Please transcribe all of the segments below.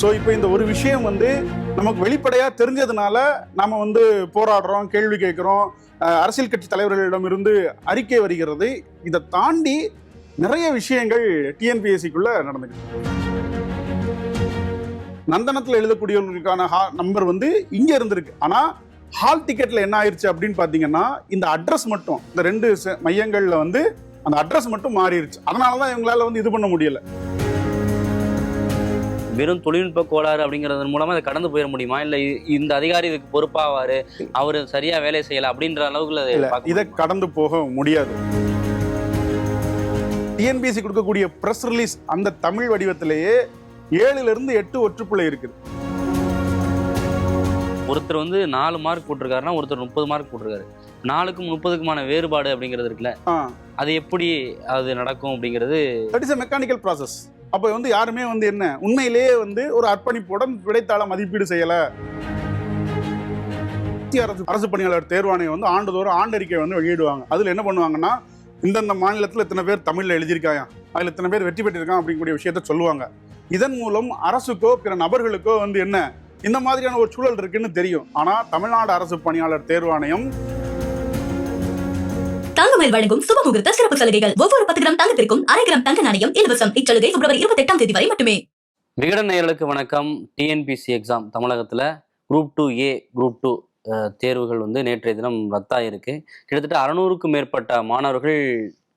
So இப்போ இந்த ஒரு விஷயம் வந்து நமக்கு வெளிப்படையா தெரிஞ்சதுனால நாம வந்து போராடுறோம், கேள்வி கேட்கிறோம், அரசியல் கட்சி தலைவர்களிடம் இருந்து அறிக்கை வருகிறது. இதை தாண்டி நிறைய விஷயங்கள் டிஎன்பிஎஸ்சிக்குள்ள நடந்துக்கிட்டு. நந்தனத்தில் எழுதக்கூடியவர்களுக்கான நம்பர் வந்து இங்க இருந்திருக்கு. ஆனா ஹால் டிக்கெட்ல என்ன ஆயிடுச்சு அப்படின்னு பாத்தீங்கன்னா, இந்த அட்ரஸ் மட்டும், இந்த 2 மையங்கள்ல வந்து அந்த அட்ரஸ் மட்டும் மாறிடுச்சு. அதனாலதான் இவங்களால வந்து இது பண்ண முடியல. வெறும் தொழில்நுட்ப கோளாறு அப்படிங்கிறது மூலமா அதை கடந்து போயிட முடியுமா? இல்ல இந்த அதிகாரி இதுக்கு பொறுப்பாவாரு, அவரு சரியா வேலை செய்யல அப்படின்ற அளவுக்கு இதை கடந்து போக முடியாது. டிஎன்பிஎஸ்சி கொடுக்கக்கூடிய பிரஸ் ரிலீஸ் அந்த தமிழ் வடிவத்திலேயே 7லிருந்து 8 ஒற்றுப்புள்ளை இருக்குது. ஒருத்தர் வந்து 4 மார்க் போட்டிருக்காருன்னா ஒருத்தர் 30 மார்க் போட்டிருக்காரு. 4க்கும் 30க்குமான வேறுபாடு அப்படிங்கிறது இருக்குல்ல, அது எப்படி அது நடக்கும் அப்படிங்கிறது that is a mechanical process. அப்ப வந்து யாருமே வந்து என்ன உண்மையிலேயே வந்து ஒரு அர்ப்பணிப்புடன் விடைத்தாள மதிப்பீடு செய்யல. அரசு பணியாளர் தேர்வாணையம் வந்து ஆண்டுதோறும் ஆண்டறிக்கை வந்து வெளியிடுவாங்க. அதுல என்ன பண்ணுவாங்கன்னா, இந்தந்த மாநிலத்துல இத்தனை பேர் தமிழ்ல எழுதியிருக்காங்க, அதுல இத்தனை பேர் வெற்றி பெற்றிருக்காங்க அப்படிங்கக்கூடிய விஷயத்த சொல்லுவாங்க. இதன் மூலம் அரசுக்கோ பிற நபர்களுக்கோ வந்து என்ன இந்த மாதிரியான ஒரு சூழல் இருக்குன்னு தெரியும். ஆனா தமிழ்நாடு அரசு பணியாளர் தேர்வாணையம் தங்கமயில் வழங்கும் சுபமுகூர்த்த சிறப்பு சலுகைகள். ஒவ்வொரு 10 கிராம் தங்கத்திற்கும் 1/2 கிராம் தங்க நாணயம் இலவசம். இச்சலுகை பிப்ரவரி 28ஆம் தேதி வரை மட்டுமே. விகடன் நேயர்களுக்கு வணக்கம். டிஎன்பிஎஸ்சி எக்ஸாம் தமிழகத்துல குரூப் 2A குரூப் 2 தேர்வுகள் வந்து நேற்றைய தினம் ரத்தாயிருக்கு. கிட்டத்தட்ட 600க்கும் மேற்பட்ட மாணவர்கள்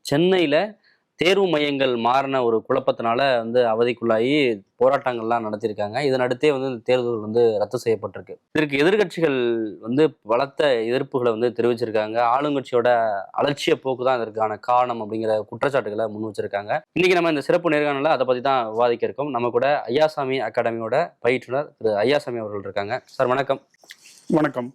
சென்னையில தேர்வு மையங்கள் மாறின ஒரு குழப்பத்தினால வந்து அவதிக்குள்ளாகி போராட்டங்கள்லாம் நடத்தியிருக்காங்க. இதனடுத்தே வந்து இந்த தேர்வுகள் வந்து ரத்து செய்யப்பட்டிருக்கு. இதற்கு எதிர்கட்சிகள் வந்து பலத்த எதிர்ப்புகளை வந்து தெரிவிச்சிருக்காங்க. ஆளுங்கட்சியோட அலட்சிய போக்கு தான் இதற்கான காரணம் அப்படிங்கிற குற்றச்சாட்டுகளை முன் வச்சிருக்காங்க. இன்னைக்கு நம்ம இந்த சிறப்பு நேர்காணல அதை பத்தி தான் விவாதிக்க இருக்கோம். நம்ம கூட ஐயாசாமி அகாடமியோட பயிற்றுனர் திரு ஐயாசாமி அவர்கள் இருக்காங்க. சார் வணக்கம். வணக்கம்.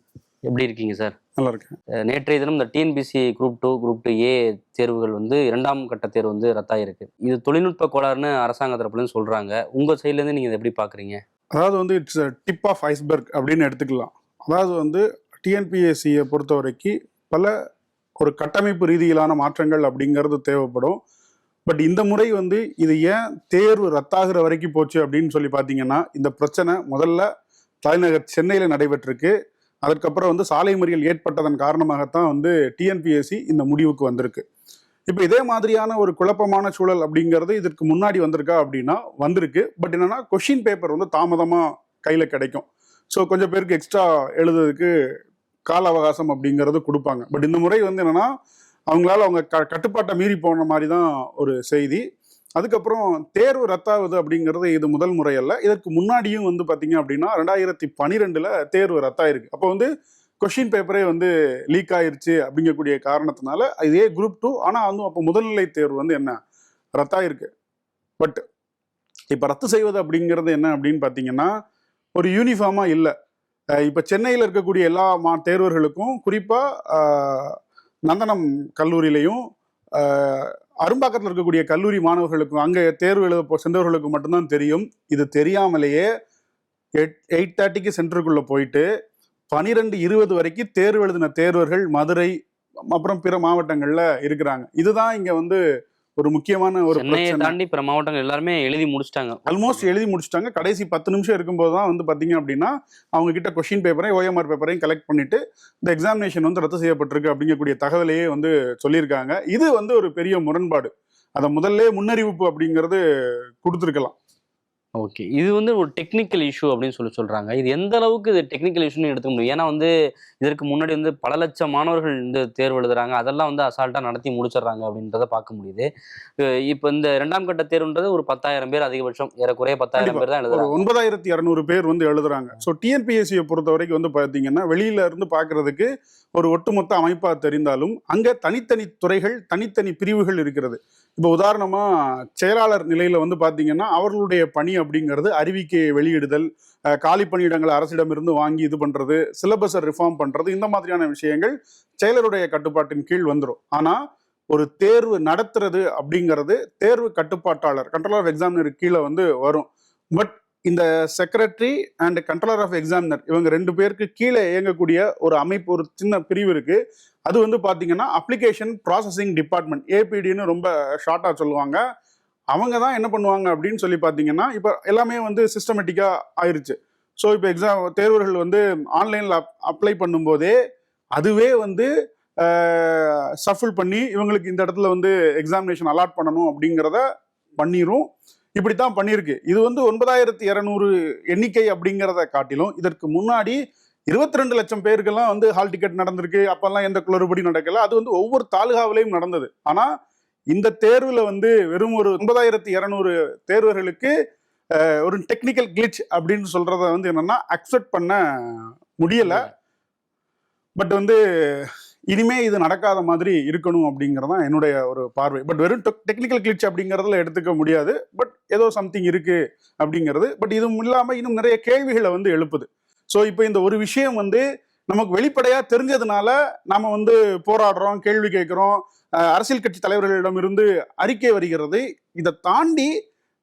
எப்படி இருக்கீங்க சார்? நல்லா இருக்கேன். நேற்றைய தினம் இந்த டிஎன்பிஎஸ்சி குரூப் 2 குரூப் 2A தேர்வுகள் வந்து 2ஆம் கட்ட தேர்வு வந்து ரத்தாயிருக்கு. இது தொழில்நுட்ப கோளாறுன்னு அரசாங்க தரப்புலன்னு சொல்றாங்க. உங்க சைட்ல இருந்து நீங்க இதை எப்படி பாக்குறீங்க? அதாவது வந்து இட்ஸ் டிப் ஆஃப் ஐஸ்பர்க் அப்படின்னு எடுத்துக்கலாம். அதாவது வந்து டிஎன்பிஎஸ்சியை பொறுத்த வரைக்கும் பல ஒரு கட்டமைப்பு ரீதியிலான மாற்றங்கள் அப்படிங்கிறது தேவைப்படும். பட் இந்த முறை வந்து இது ஏன் தேர்வு ரத்தாகிற வரைக்கும் போச்சு அப்படின்னு சொல்லி பார்த்தீங்கன்னா, இந்த பிரச்சனை முதல்ல தலைநகர் சென்னையில் நடைபெற்றிருக்கு. அதற்கப்புறம் வந்து சாலை மறியல் ஏற்பட்டதன் காரணமாகத்தான் வந்து டிஎன்பிஎஸ்சி இந்த முடிவுக்கு வந்திருக்கு. இப்போ இதே மாதிரியான ஒரு குழப்பமான சூழல் அப்படிங்கிறது இதற்கு முன்னாடி வந்திருக்கா அப்படின்னா வந்திருக்கு. பட் என்னன்னா, கொஷின் பேப்பர் வந்து தாமதமாக கையில் கிடைக்கும். ஸோ கொஞ்சம் பேருக்கு எக்ஸ்ட்ரா எழுதுறதுக்கு கால அவகாசம் அப்படிங்கிறது கொடுப்பாங்க. பட் இந்த முறை வந்து என்னன்னா, அவங்களால அவங்க கட்டுப்பாட்டை மீறி போன மாதிரி தான் ஒரு செய்தி. அதுக்கப்புறம் தேர்வு ரத்தாகுது அப்படிங்கிறது இது முதல் முறை அல்ல. இதற்கு முன்னாடியும் வந்து பார்த்தீங்க அப்படின்னா 2012 தேர்வு ரத்தாயிருக்கு. அப்போ வந்து கொஷின் பேப்பரே வந்து லீக் ஆயிருச்சு அப்படிங்கக்கூடிய காரணத்தினால இதே குரூப் 2, ஆனால் வந்து அப்போ முதல்நிலை தேர்வு வந்து என்ன ரத்தாயிருக்கு. பட் இப்போ ரத்து செய்வது அப்படிங்கிறது என்ன அப்படின்னு பார்த்தீங்கன்னா, ஒரு யூனிஃபார்மாக இல்லை. இப்போ சென்னையில் இருக்கக்கூடிய எல்லா தேர்வர்களுக்கும், குறிப்பாக நந்தனம் கல்லூரியிலையும் அரும்பாக்கத்தில் இருக்கக்கூடிய கல்லூரி மாணவர்களுக்கும் அங்கே தேர்வு எழுத சென்றவர்களுக்கு மட்டும்தான் தெரியும். இது தெரியாமலேயே 8:30க்கு சென்டருக்குள்ள போயிட்டு 12:20 வரைக்கும் தேர்வு எழுதின தேர்வர்கள் மதுரை அப்புறம் பிற மாவட்டங்கள்ல இருக்கிறாங்க. இதுதான் இங்க வந்து ஒரு முக்கியமான ஒரு சென்னையை தாண்டி பிற மாவட்டங்கள் எல்லாருமே எழுதி முடிச்சிட்டாங்க. ஆல்மோஸ்ட் எழுதி முடிச்சிட்டாங்க. கடைசி 10 நிமிஷம் இருக்கும்போது தான் வந்து பார்த்தீங்க அப்படின்னா அவங்க கிட்ட கொஷின் பேப்பரையும் OMR பேப்பரையும் கலெக்ட் பண்ணிட்டு இந்த எக்ஸாமினேஷன் வந்து ரத்து செய்யப்பட்டிருக்கு அப்படிங்கக்கூடிய தகவலையே வந்து சொல்லியிருக்காங்க. இது வந்து ஒரு பெரிய முரண்பாடு. அதை முதல்ல முன்னறிவிப்பு அப்படிங்கிறது கொடுத்துருக்கலாம். ஓகே, இது வந்து ஒரு டெக்னிக்கல் இஷ்யூ அப்படின்னு சொல்றாங்க. இது எந்த அளவுக்கு இது டெக்னிக்கல் இஷ்யூன்னு எடுத்துக்க முடியும்? ஏன்னா வந்து இதற்கு முன்னாடி வந்து பல லட்சம் மாணவர்கள் இந்த தேர்வு எழுதுறாங்க, அதெல்லாம் வந்து அசால்ட்டா நடத்தி முடிச்சிடறாங்க அப்படின்றத பார்க்க முடியுது. இப்போ இந்த 2ஆம் கட்ட தேர்வுன்றது ஒரு 10,000 பேர் அதிகபட்சம், ஏறக்குறைய 10,000 பேர் தான் எழுதுறாங்க. 9,200 பேர் வந்து எழுதுறாங்க. ஸோ டிஎன்பிஎஸ்சியை பொறுத்த வரைக்கும் வந்து பார்த்தீங்கன்னா, வெளியில இருந்து பார்க்கறதுக்கு ஒரு ஒட்டுமொத்த அமைப்பா தெரிந்தாலும் அங்க தனித்தனி துறைகள், தனித்தனி பிரிவுகள் இருக்கிறது. இப்போ உதாரணமா செயலாளர் நிலையில வந்து பாத்தீங்கன்னா, அவர்களுடைய பணி அப்படிங்கிறது அறிவிக்கையை வெளியிடுதல், காலி பணியிடங்களை அரசிடமிருந்து வாங்கி இது பண்றது, சிலபஸை ரிஃபார்ம் பண்றது, இந்த மாதிரியான விஷயங்கள் செயலருடைய கட்டுப்பாட்டின் கீழ் வந்துடும். ஆனா ஒரு தேர்வு நடத்துறது அப்படிங்கிறது தேர்வு கட்டுப்பாட்டாளர், கண்ட்ரோலர் ஆஃப் எக்ஸாமினர் கீழே வந்து வரும். பட் இந்த secretary and controller of examiner இவங்க 2 பேருக்கு கீழே இயங்கக்கூடிய ஒரு அமைப்பு, ஒரு சின்ன பிரிவு இருக்கு. அது வந்து பாத்தீங்கன்னா அப்ளிகேஷன் ப்ராசஸிங் டிபார்ட்மெண்ட், APDன்னு ரொம்ப ஷார்ட்டா சொல்லுவாங்க. அவங்க தான் என்ன பண்ணுவாங்க அப்படின்னு சொல்லி பார்த்தீங்கன்னா, இப்போ எல்லாமே வந்து சிஸ்டமேட்டிக்காக ஆயிருச்சு. ஸோ இப்போ தேர்வர்கள் வந்து ஆன்லைனில் அப்ளை பண்ணும்போதே அதுவே வந்து ஷஃபிள் பண்ணி இவங்களுக்கு இந்த இடத்துல வந்து எக்ஸாமினேஷன் அலாட் பண்ணணும் அப்படிங்கிறத பண்ணிரும். இப்படித்தான் பண்ணியிருக்கு. இது வந்து 9200 எண்ணிக்கை அப்படிங்கிறத காட்டிலும் இதற்கு முன்னாடி 22 லட்சம் பேருக்கெல்லாம் வந்து ஹால் டிக்கெட் நடந்திருக்கு. அப்பெல்லாம் எந்த குளறுபடி நடக்கல. அது வந்து ஒவ்வொரு தாலுகாவிலையும் நடந்தது. ஆனா இந்த தேர்வுல வந்து வெறும் ஒரு 9200 தேர்வர்களுக்கு ஒரு டெக்னிக்கல் கிளிச் அப்படின்னு சொல்றத வந்து என்னன்னா அக்செப்ட் பண்ண முடியல. பட் வந்து இனிமே இது நடக்காத மாதிரி இருக்கணும் அப்படிங்கறதான் என்னுடைய ஒரு பார்வை. பட் வெறும் டெக்னிக்கல் கிளிச் அப்படிங்கறதுல எடுத்துக்க முடியாது. பட் ஏதோ சம்திங் இருக்கு அப்படிங்கிறது. பட் இதுவும் இல்லாம இன்னும் நிறைய கேள்விகளை வந்து எழுப்புது. ஸோ இப்போ இந்த ஒரு விஷயம் வந்து நமக்கு வெளிப்படையா தெரிஞ்சதுனால நாம வந்து போராடுறோம், கேள்வி கேட்கிறோம், அரசியல் கட்சி தலைவர்களிடம் இருந்து அறிக்கை வருகிறது. இதை தாண்டி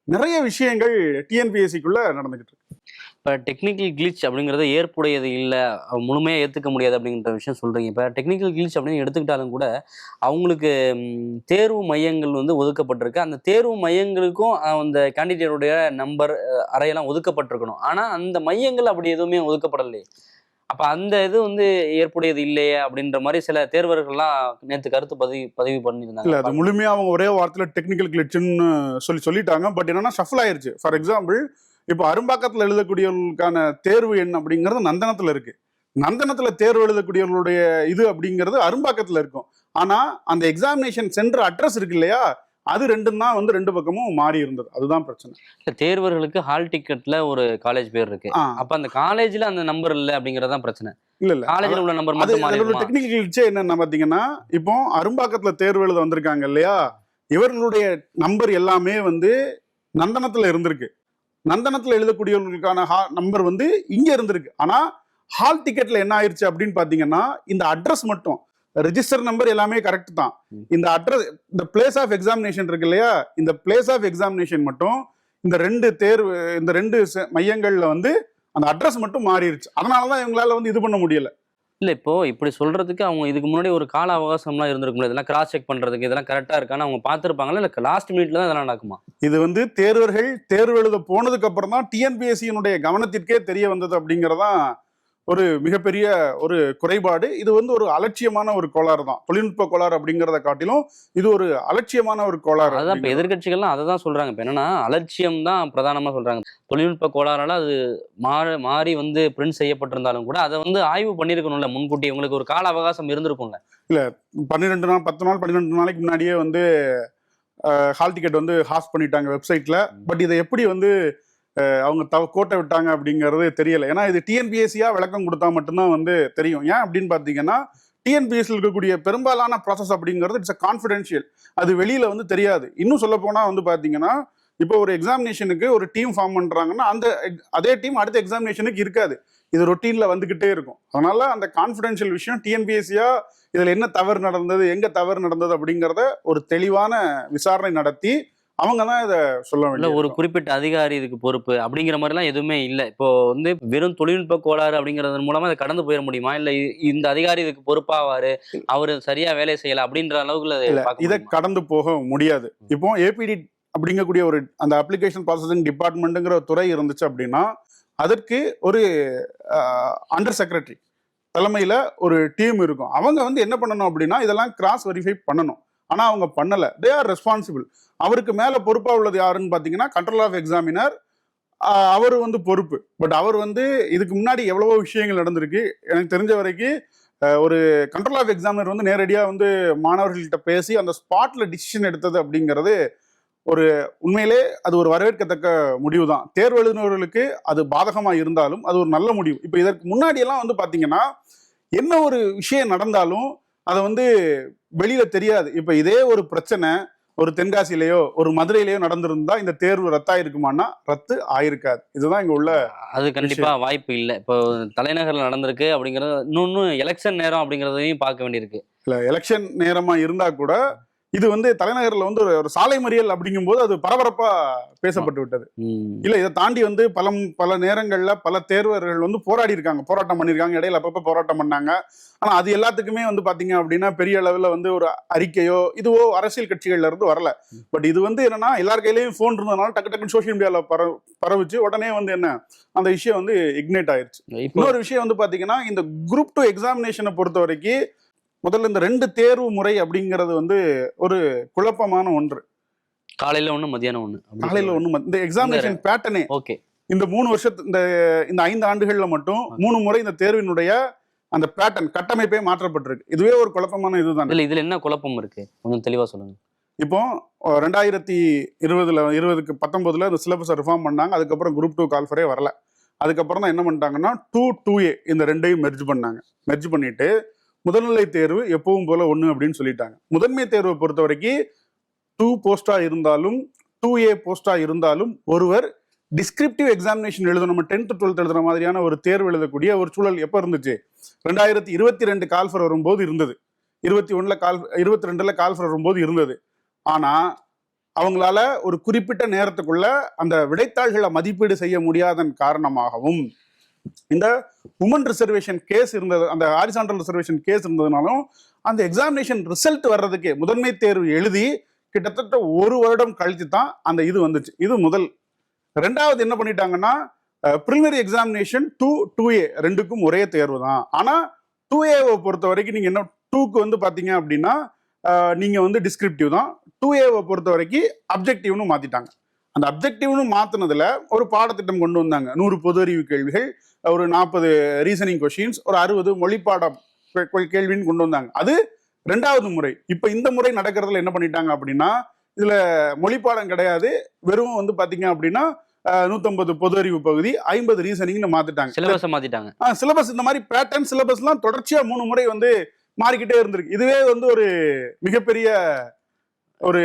நிறைய விஷயங்கள் டிஎன்பிஎஸ்சிக்குள்ள நடந்துகிட்டு இருக்கு. இப்போ டெக்னிக்கல் கிளிச் அப்படிங்கிறது ஏற்புடையது இல்லை, முழுமையாக ஏற்றுக்க முடியாது அப்படிங்கிற விஷயம் சொல்கிறீங்க. இப்போ டெக்னிக்கல் கிளிச் அப்படின்னு எடுத்துக்கிட்டாலும் கூட அவங்களுக்கு தேர்வு மையங்கள் வந்து ஒதுக்கப்பட்டிருக்கு. அந்த தேர்வு மையங்களுக்கும் அந்த கேண்டிடேட்டுடைய நம்பர் அறையெல்லாம் ஒதுக்கப்பட்டிருக்கணும். ஆனால் அந்த மையங்கள் அப்படி எதுவுமே ஒதுக்கப்படலை. அப்போ அந்த இது வந்து ஏற்புடையது இல்லையே அப்படின்ற மாதிரி சில தேர்வர்கள்லாம் நேற்று கருத்து பதிவு பண்ணியிருந்தாங்க. இல்லை, அது முழுமையாக அவங்க ஒரே வாரத்தில் டெக்னிக்கல் கிளிச்சுன்னு சொல்லிட்டாங்க. பட் என்னன்னா ஷஃபிள் ஆயிருச்சு. ஃபார் எக்ஸாம்பிள், இப்போ அரும்பாக்கத்தில் எழுதக்கூடியவர்களுக்கான தேர்வு எண் அப்படிங்கிறது நந்தனத்தில் இருக்கு. நந்தனத்தில் தேர்வு எழுதக்கூடியவர்களுடைய இது அப்படிங்கிறது அரும்பாக்கத்தில் இருக்கும். ஆனால் அந்த எக்ஸாமினேஷன் சென்டர் அட்ரஸ் இருக்கு இல்லையா, அது ரெண்டும் தான் வந்து ரெண்டு பக்கமும் மாறி இருந்தது. அதுதான் பிரச்சனை. இல்லை, தேர்வர்களுக்கு ஹால் டிக்கெட்ல ஒரு காலேஜ் பேர் இருக்கு. அப்போ அந்த காலேஜில் அந்த நம்பர் இல்லை அப்படிங்கிறதான் பிரச்சனை. இல்ல காலேஜில் உள்ள நம்பர் மட்டும் மாறிடுமா? டெக்னிக்கல் கிளிச்சே என்னன்னா பார்த்தீங்கன்னா, இப்போ அரும்பாக்கத்தில் தேர்வு எழுத வந்திருக்காங்க இல்லையா, இவர்களுடைய நம்பர் எல்லாமே வந்து நந்தனத்தில் இருந்திருக்கு. நந்தனத்தில் எழுதக்கூடியவர்களுக்கான நம்பர் வந்து இங்க இருந்திருக்கு. ஆனா ஹால் டிக்கெட்ல என்ன ஆயிருச்சு அப்படின்னு பாத்தீங்கன்னா, இந்த அட்ரஸ் மட்டும், ரெஜிஸ்டர் நம்பர் எல்லாமே கரெக்ட் தான். இந்த அட்ரஸ், இந்த பிளேஸ் ஆஃப் எக்ஸாமினேஷன் இருக்கு இல்லையா, இந்த பிளேஸ் ஆஃப் எக்ஸாமினேஷன் மட்டும் இந்த ரெண்டு மையங்கள்ல வந்து அந்த அட்ரஸ் மட்டும் மாறிடுச்சு. அதனாலதான் இவங்களால வந்து இது பண்ண முடியல. இல்லை, இப்போ இப்படி சொல்றதுக்கு அவங்க இதுக்கு முன்னாடி ஒரு கால அவகாசம்லாம் இருந்திருக்கும். இதெல்லாம் கிராஸ் செக் பண்றதுக்கு இதெல்லாம் கரெக்டா இருக்கான்னு அவங்க பார்த்துருப்பாங்களா? இல்லை லாஸ்ட் மினிட்ல தான் இதெல்லாம் நடக்குமா? இது வந்து தேர்வர்கள் தேர்வு எழுத போனதுக்கு அப்புறம் தான் டிஎன்பிஎஸ்சியினுடைய கவனத்திற்கே தெரிய வந்தது அப்படிங்கறதான் ஒரு மிகப்பெரிய ஒரு குறைபாடு. இது வந்து ஒரு அலட்சியமான ஒரு கோளாறு தான். தொழில்நுட்ப கோளாறு அப்படிங்கிறத காட்டிலும் இது ஒரு அலட்சியமான ஒரு கோளாறு. அதான் இப்போ எதிர்கட்சிகள்லாம் அதை தான் சொல்றாங்க. இப்போ என்னன்னா அலட்சியம் தான் பிரதானமா சொல்றாங்க. தொழில்நுட்ப கோளாறால அது மாறி வந்து பிரிண்ட் செய்யப்பட்டிருந்தாலும் கூட அதை வந்து ஆய்வு பண்ணியிருக்கணும்ல முன்கூட்டி. உங்களுக்கு ஒரு கால அவகாசம் இருந்திருக்கும்ல. இல்ல, 12 நாள் 10 நாள் 12 நாளைக்கு முன்னாடியே வந்து ஹால் டிக்கெட் வந்து ஹாஸ் பண்ணிட்டாங்க வெப்சைட்ல. பட் இதை எப்படி வந்து அவங்க கோட்டை விட்டாங்க அப்படிங்கிறது தெரியல. ஏன்னா இது டிஎன்பிஎஸ்சியா விளக்கம் கொடுத்தா மட்டும்தான் வந்து தெரியும். ஏன் அப்படின்னு பாத்தீங்கன்னா, டிஎன்பிஎஸ்சியில் இருக்கக்கூடிய பெரும்பாலான ப்ராசஸ் அப்படிங்கிறது இட்ஸ் கான்ஃபிடென்ஷியல். அது வெளியில வந்து தெரியாது. இன்னும் சொல்ல போனா வந்து பாத்தீங்கன்னா, இப்போ ஒரு எக்ஸாமினேஷனுக்கு ஒரு டீம் ஃபார்ம் பண்றாங்கன்னா அதே டீம் அடுத்த எக்ஸாமினேஷனுக்கு இருக்காது. இது ரொட்டீன்ல வந்துகிட்டே இருக்கும். அதனால அந்த கான்ஃபிடென்ஷியல் விஷயம் டிஎன்பிஎஸ்சியா இதுல என்ன தவறு நடந்தது, எங்க தவறு நடந்தது அப்படிங்கிறத ஒரு தெளிவான விசாரணை நடத்தி அவங்க தான் இதை சொல்ல வேண்டிய. ஒரு குறிப்பிட்ட அதிகாரி இதுக்கு பொறுப்பு அப்படிங்கிற மாதிரிலாம் எதுவுமே இல்லை. இப்போ வந்து வெறும் தொழில்நுட்ப கோளாறு அப்படிங்கிறது மூலமா அதை கடந்து போயிட முடியுமா? இல்லை இந்த அதிகாரி இதுக்கு பொறுப்பாவாரு, அவரு சரியா வேலை செய்யல அப்படின்ற அளவுக்கு இதை கடந்து போக முடியாது. இப்போ ஏபிடி அப்படிங்கக்கூடிய ஒரு அந்த அப்ளிகேஷன் ப்ராசஸிங் டிபார்ட்மெண்ட்டுங்கிற துறை இருந்துச்சு அப்படின்னா அதற்கு ஒரு அண்டர் செக்ரட்டரி தலைமையில ஒரு டீம் இருக்கும். அவங்க வந்து என்ன பண்ணணும் அப்படின்னா இதெல்லாம் கிராஸ் வெரிஃபை பண்ணணும். ஆனா அவங்க பண்ணல. They are responsible. அவருக்கு மேல பொறுப்பா உள்ளது யாருன்னு பாத்தீங்கன்னா கண்ட்ரோல் ஆஃப் எக்ஸாமினர். அவர் வந்து பொறுப்பு. பட் அவர் வந்து இதுக்கு முன்னாடி எவ்வளவோ விஷயங்கள் நடந்திருக்கு. எனக்கு தெரிஞ்ச வரைக்கும் ஒரு கண்ட்ரோல் ஆஃப் எக்ஸாமினர் வந்து நேரடியா வந்து மாணவர்கள்ட்ட பேசி அந்த ஸ்பாட்ல டிசிஷன் எடுத்தது அப்படிங்கிறது ஒரு உண்மையிலே அது ஒரு வரவேற்கத்தக்க முடிவு தான். தேர்வு எழுதினவர்களுக்கு அது பாதகமா இருந்தாலும் அது ஒரு நல்ல முடிவு. இப்ப இதற்கு முன்னாடி எல்லாம் வந்து பாத்தீங்கன்னா என்ன ஒரு விஷயம் நடந்தாலும் அதை வந்து வெளியில தெரியாது. இப்ப இதே ஒரு பிரச்சனை ஒரு தென்காசியிலேயோ ஒரு மதுரையிலேயோ நடந்திருந்தா இந்த தேர்வு ரத்தாயிருக்குமானா ரத்து ஆயிருக்காது. இதுதான் இங்க உள்ள. அது கண்டிப்பா வாய்ப்பு இல்லை. இப்போ தலைநகர்ல நடந்திருக்கு அப்படிங்கிறது இன்னொன்னு எலெக்ஷன் நேரம் அப்படிங்கிறதையும் பார்க்க வேண்டியிருக்கு. இல்ல, எலெக்ஷன் நேரமா இருந்தா கூட இது வந்து தலைநகர்ல வந்து ஒரு சாலை மறியல் அப்படிங்கும்போது அது பரபரப்பா பேசப்பட்டு விட்டது. இல்ல இதை தாண்டி வந்து பல நேரங்கள்ல பல தேர்வர்கள் வந்து போராடி இருக்காங்க, போராட்டம் பண்ணிருக்காங்க, இடையில அப்பப்ப போராட்டம் பண்ணாங்க. ஆனா அது எல்லாத்துக்குமே வந்து பாத்தீங்க அப்படின்னா பெரிய அளவுல வந்து ஒரு அறிக்கையோ இதுவோ அரசியல் கட்சிகள்ல இருந்து வரல. பட் இது வந்து என்னன்னா எல்லார் கையிலயும் போன் இருந்ததுனால டக்கு டக்குன்னு சோசியல் மீடியால பரவுச்சு. உடனே வந்து என்ன அந்த விஷயம் வந்து இக்னேட் ஆயிருச்சு. இன்னொரு விஷயம் வந்து பாத்தீங்கன்னா இந்த குரூப் 2 எக்ஸாமினேஷனை பொறுத்த வரைக்கும் முதல்ல இந்த 2 தேர்வு முறை அப்படிங்கிறது வந்து ஒரு குழப்பமான ஒன்று. காலையில ஒண்ணு மதியானம் ஒண்ணு, காலையில ஒண்ணு. இந்த எக்ஸாமினேஷன் பேட்டர்னே ஓகே இந்த 3 வருஷத்து இந்த 5 ஆண்டுகள்ல மட்டும் 3 முறை இந்த தேர்வினுடைய அந்த பேட்டர்ன் கட்டமைப்பே மாற்றப்பட்டிருக்கு. இதுவே ஒரு குழப்பமான இதுதான். இதுல என்ன குழப்பம் இருக்கு, கொஞ்சம் தெளிவா சொல்லுங்க. இப்போ 2019 இந்த சிலபஸை ரிஃபார்ம் பண்ணாங்க. அதுக்கப்புறம் குரூப் 2 கால்ஃபரே வரல. அதுக்கப்புறம் தான் என்ன பண்ணிட்டாங்கன்னா 2A இந்த ரெண்டையும் மெர்ஜ் பண்ணாங்க. மெர்ஜ் பண்ணிட்டு முதல்நிலை தேர்வு எப்பவும் போல 1 அப்படின்னு சொல்லிட்டாங்க. முதன்மை தேர்வை பொறுத்த வரைக்கும் 2 போஸ்டா இருந்தாலும் 2A போஸ்டா இருந்தாலும் ஒருவர் டிஸ்கிரிப்டிவ் எக்ஸாமினேஷன் எழுதணும். நம்ம 10th 12th எழுதுற மாதிரியான ஒரு தேர்வு எழுதக்கூடிய ஒரு சூழல் எப்ப இருந்துச்சு? 2022 கால்ஃபர் வரும்போது இருந்தது. 22ல கால்ஃபர் வரும்போது இருந்தது. ஆனா அவங்களால ஒரு குறிப்பிட்ட நேரத்துக்குள்ள அந்த விடைத்தாள்களை மதிப்பீடு செய்ய முடியாதன் காரணமாகவும் இந்த உமன் ரிசர்வேஷன் கேஸ் இருந்தது, அந்த ஹாரிசான்டல் ரிசர்வேஷன் கேஸ் இருந்ததுனாலும் அந்த எக்ஸாமினேஷன் ரிசல்ட் வர்றதுக்கு முதன்மை தேர்வு எழுதி கிட்டத்தட்ட 1 வருடம் கழித்து தான் அந்த இது வந்துச்சு. இது முதல். ரெண்டாவது என்ன பண்ணிட்டாங்கன்னா பிரிலிமினரி எக்ஸாமினேஷன் 2A ரெண்டுக்கும் ஒரே தேர்வு தான். ஆனா 2Aவை பொறுத்த வரைக்கும் நீங்க என்ன 2க்கு வந்து பாத்தீங்க அப்படின்னா நீங்க வந்து டிஸ்கிரிப்டிவ் தான். 2Aவை பொறுத்த வரைக்கும் அப்ஜெக்டிவ்னு மாத்திட்டாங்க. அந்த அப்ஜெக்டிவ்னு மாத்தினதுல ஒரு பாடத்திட்டம் கொண்டு வந்தாங்க. 100 பொது அறிவு கேள்விகள், ஒரு 40 ரீசனிங் கொஸ்டின்ஸ், ஒரு 60 மொழிப்பாட கேள்வின்னு கொண்டு வந்தாங்க. அது 2வது முறை. இப்ப இந்த முறை நடக்கிறதுல என்ன பண்ணிட்டாங்க அப்படின்னா இதுல மொழிப்பாடம் கிடையாது, வெறும் வந்து பாத்தீங்க அப்படின்னா 150 பொது அறிவு பகுதி, 50 ரீசனிங்னு மாத்திட்டாங்க. சிலபஸ் மாத்திட்டாங்க. சிலபஸ் இந்த மாதிரி பேட்டர்ன் சிலபஸ் எல்லாம் தொடர்ச்சியா 3 முறை வந்து மாறிக்கிட்டே இருந்திருக்கு. இதுவே வந்து ஒரு மிகப்பெரிய ஒரு